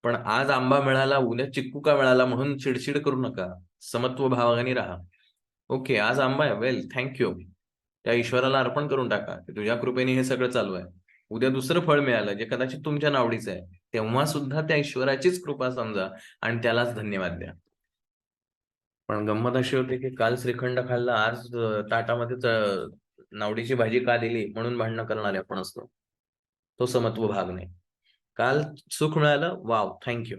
पण आज आंबा मिळाला, उद्या चिक्कू का मिळाला म्हणून चिडचिड करू नका. समत्व भावाने राहा. ओके, आज आंबा आहे, वेल थँक्यू. त्या ईश्वराला अर्पण करून टाका की तुझ्या कृपेने हे सगळं चालू आहे. उद्या दुसरं फळ मिळालं जे कदाचित तुमच्या नावडीचं आहे, तेव्हा सुद्धा त्या ईश्वराचीच कृपा समजा आणि त्यालाच धन्यवाद द्या. पण गंमत अशी होती की काल श्रीखंड खाल्ला, आज ताटामध्ये नावडीची भाजी का दिली म्हणून भांडणं करणारे आपण असतो. तो समत्व भाग नाही. काल सुख मिळालं, वाव थँक्यू.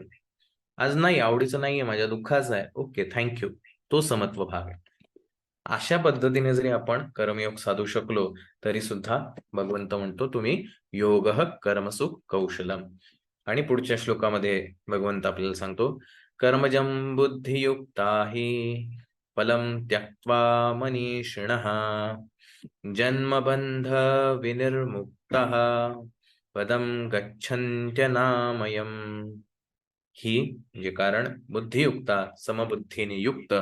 आज नाही, आवडीचं नाहीये, माझ्या दुःखाचं आहे, ओके थँक्यू. तो समत्व भाग आहे. अशा पद्धतीने जरी आपण कर्मयोग साधू शकलो तरी सुद्धा भगवंत म्हणतो तुम्ही योग कर्मसु कौशलम. आणि पुढच्या श्लोकामध्ये भगवंत आपल्याला सांगतो कर्मजं बुद्धियुक्ता हि फलं त्यक्त्वा मनीषिणः जन्मबंध विनिर्मुक्तः पदं गच्छन्त्यनामयम्. ही म्हणजे कारण बुद्धियुक्ता समबुद्धीने युक्त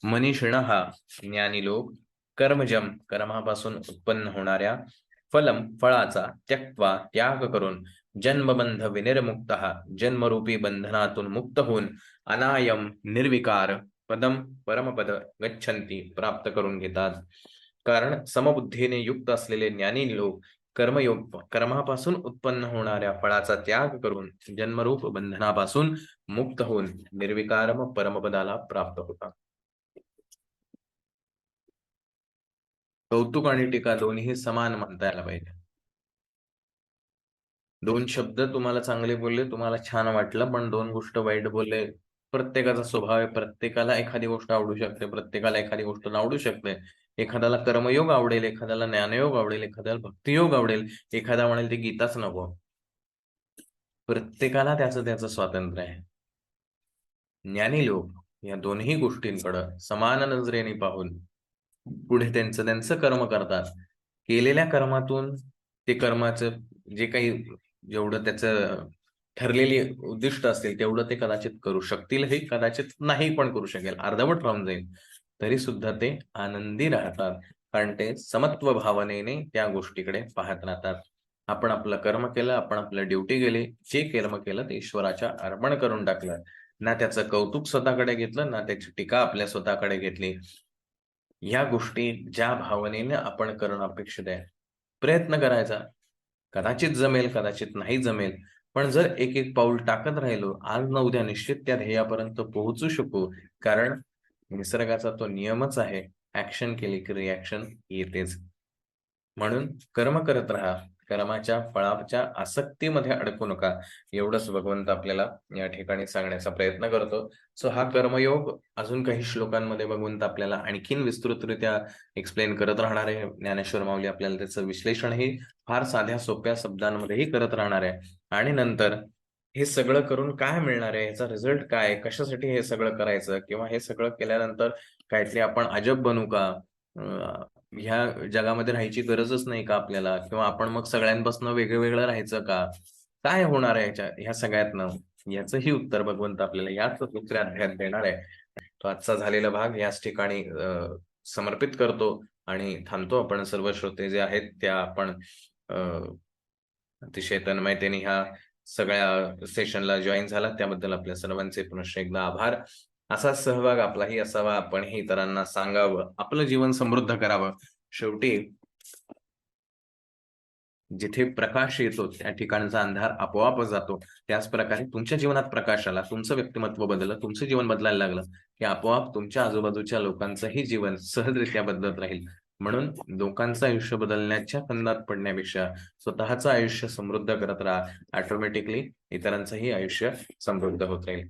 मनीषिणः ज्ञानी लोक कर्मजम कर्मापासून उत्पन्न होणाऱ्या फलम फळाचा त्यक्त्वा त्याग करून जन्मबंध विनिर्मुक्त जन्मरूपी बंधनातून मुक्त होऊन अनायम निर्विकार पदम परमपद गच्छन्ती प्राप्त करून घेतात. कारण समबुद्धीने युक्त असलेले ज्ञानी लोक कर्मयोग कर्मापासून उत्पन्न होणाऱ्या फळाचा त्याग करून जन्मरूप बंधनापासून मुक्त होऊन निर्विकार परमपदाला प्राप्त होतात. कौतुक आणि टीका दोन्ही समान म्हणता यायला पाहिजे. दोन शब्द तुम्हाला चांगले बोलले, तुम्हाला छान वाटलं, पण दोन गोष्ट वाईट बोलले. प्रत्येकाचा स्वभाव आहे, प्रत्येकाला एखादी गोष्ट आवडू शकते, प्रत्येकाला एखादी गोष्ट आवडू शकते. एखाद्याला कर्मयोग आवडेल, एखाद्याला ज्ञानयोग आवडेल, एखाद्याला भक्तियोग आवडेल, एखादा म्हणेल ते गीताच नको. प्रत्येकाला त्याचं त्याचं स्वातंत्र्य आहे. ज्ञानी लोक या दोन्ही गोष्टींकडे समान नजरेने पाहून पुढे त्यांचं त्यांचं कर्म करतात. केलेल्या कर्मातून ते कर्माचं जे काही जेवढं त्याचं ठरलेली उद्दिष्ट असतील तेवढं ते कदाचित करू शकतील, हे कदाचित नाही पण करू शकेल, अर्धवट राहून जाईल, तरी सुद्धा ते आनंदी राहतात. कारण ते समत्व भावनेने त्या गोष्टीकडे पाहत राहतात. आपण आपलं कर्म केलं, आपण आपलं ड्युटी गेली, जे कर्म केलं ते ईश्वराच्या अर्पण करून टाकलं. ना त्याचं कौतुक स्वतःकडे घेतलं, ना त्याची टीका आपल्या स्वतःकडे घेतली. या गोष्टी ज्या भावनेने आपण करणं अपेक्षित आहे, प्रयत्न करायचा. कदाचित जमेल, कदाचित नाही जमेल, पण जर एक एक पाऊल टाकत राहिलो, आज ना उद्या निश्चित त्या ध्येयापर्यंत पोहोचू शकू. कारण निसर्गाचा तो नियमच आहे, ऍक्शन केली की रिॲक्शन येतेच. म्हणून कर्म करत राहा, कर्माच्या फळाच्या आसक्तीमध्ये अडकू नका, एवढंच भगवंत आपल्याला या ठिकाणी सांगण्याचा प्रयत्न करतो. सो हा कर्मयोग अजून काही श्लोकांमध्ये भगवंत आपल्याला आणखीन विस्तृतरित्या एक्सप्लेन करत राहणार आहे. ज्ञानेश्वर माऊली आपल्याला त्याचं विश्लेषणही फार साध्या सोप्या शब्दांमध्येही करत राहणार आहे. आणि नंतर हे सगळं करून काय मिळणार आहे, याचा रिझल्ट काय, कशासाठी हे सगळं करायचं, किंवा हे सगळं केल्यानंतर काहीतरी आपण अजब बनू का, ह्या जगामध्ये राहायची गरजच नाही का आपल्याला, किंवा आपण मग सगळ्यांपासून वेगळं वेगळं राहायचं का, काय होणार आहे ह्या सगळ्यातनं, याचंही उत्तर भगवंत आपल्याला याच दुसऱ्या अध्यायात देणार आहे. तो आजचा झालेला भाग याच ठिकाणी समर्पित करतो आणि थांबतो. आपण सर्व श्रोते जे आहेत त्या आपण अतिशय तन्मयतेने ह्या सगळ्या सेशनला जॉईन झाला त्याबद्दल आपल्या सर्वांचे पुनश्च एकदा आभार. असा सहभाग आपलाही असावा, आपणही इतरांना सांगावं, आपलं जीवन समृद्ध करावं. शेवटी जिथे प्रकाश येतो त्या ठिकाणचा अंधार आपोआप जातो. त्याच प्रकारे तुमच्या जीवनात प्रकाश आला, तुमचं व्यक्तिमत्व बदललं, तुमचं जीवन बदलायला लागलं की आपोआप तुमच्या आजूबाजूच्या लोकांचंही जीवन सहजरित्या बदलत राहील. म्हणून लोकांचं आयुष्य बदलण्याच्या फंदात पडण्यापेक्षा स्वतःचं आयुष्य समृद्ध करत राहा. ऑटोमॅटिकली इतरांचंही आयुष्य समृद्ध होत राहील.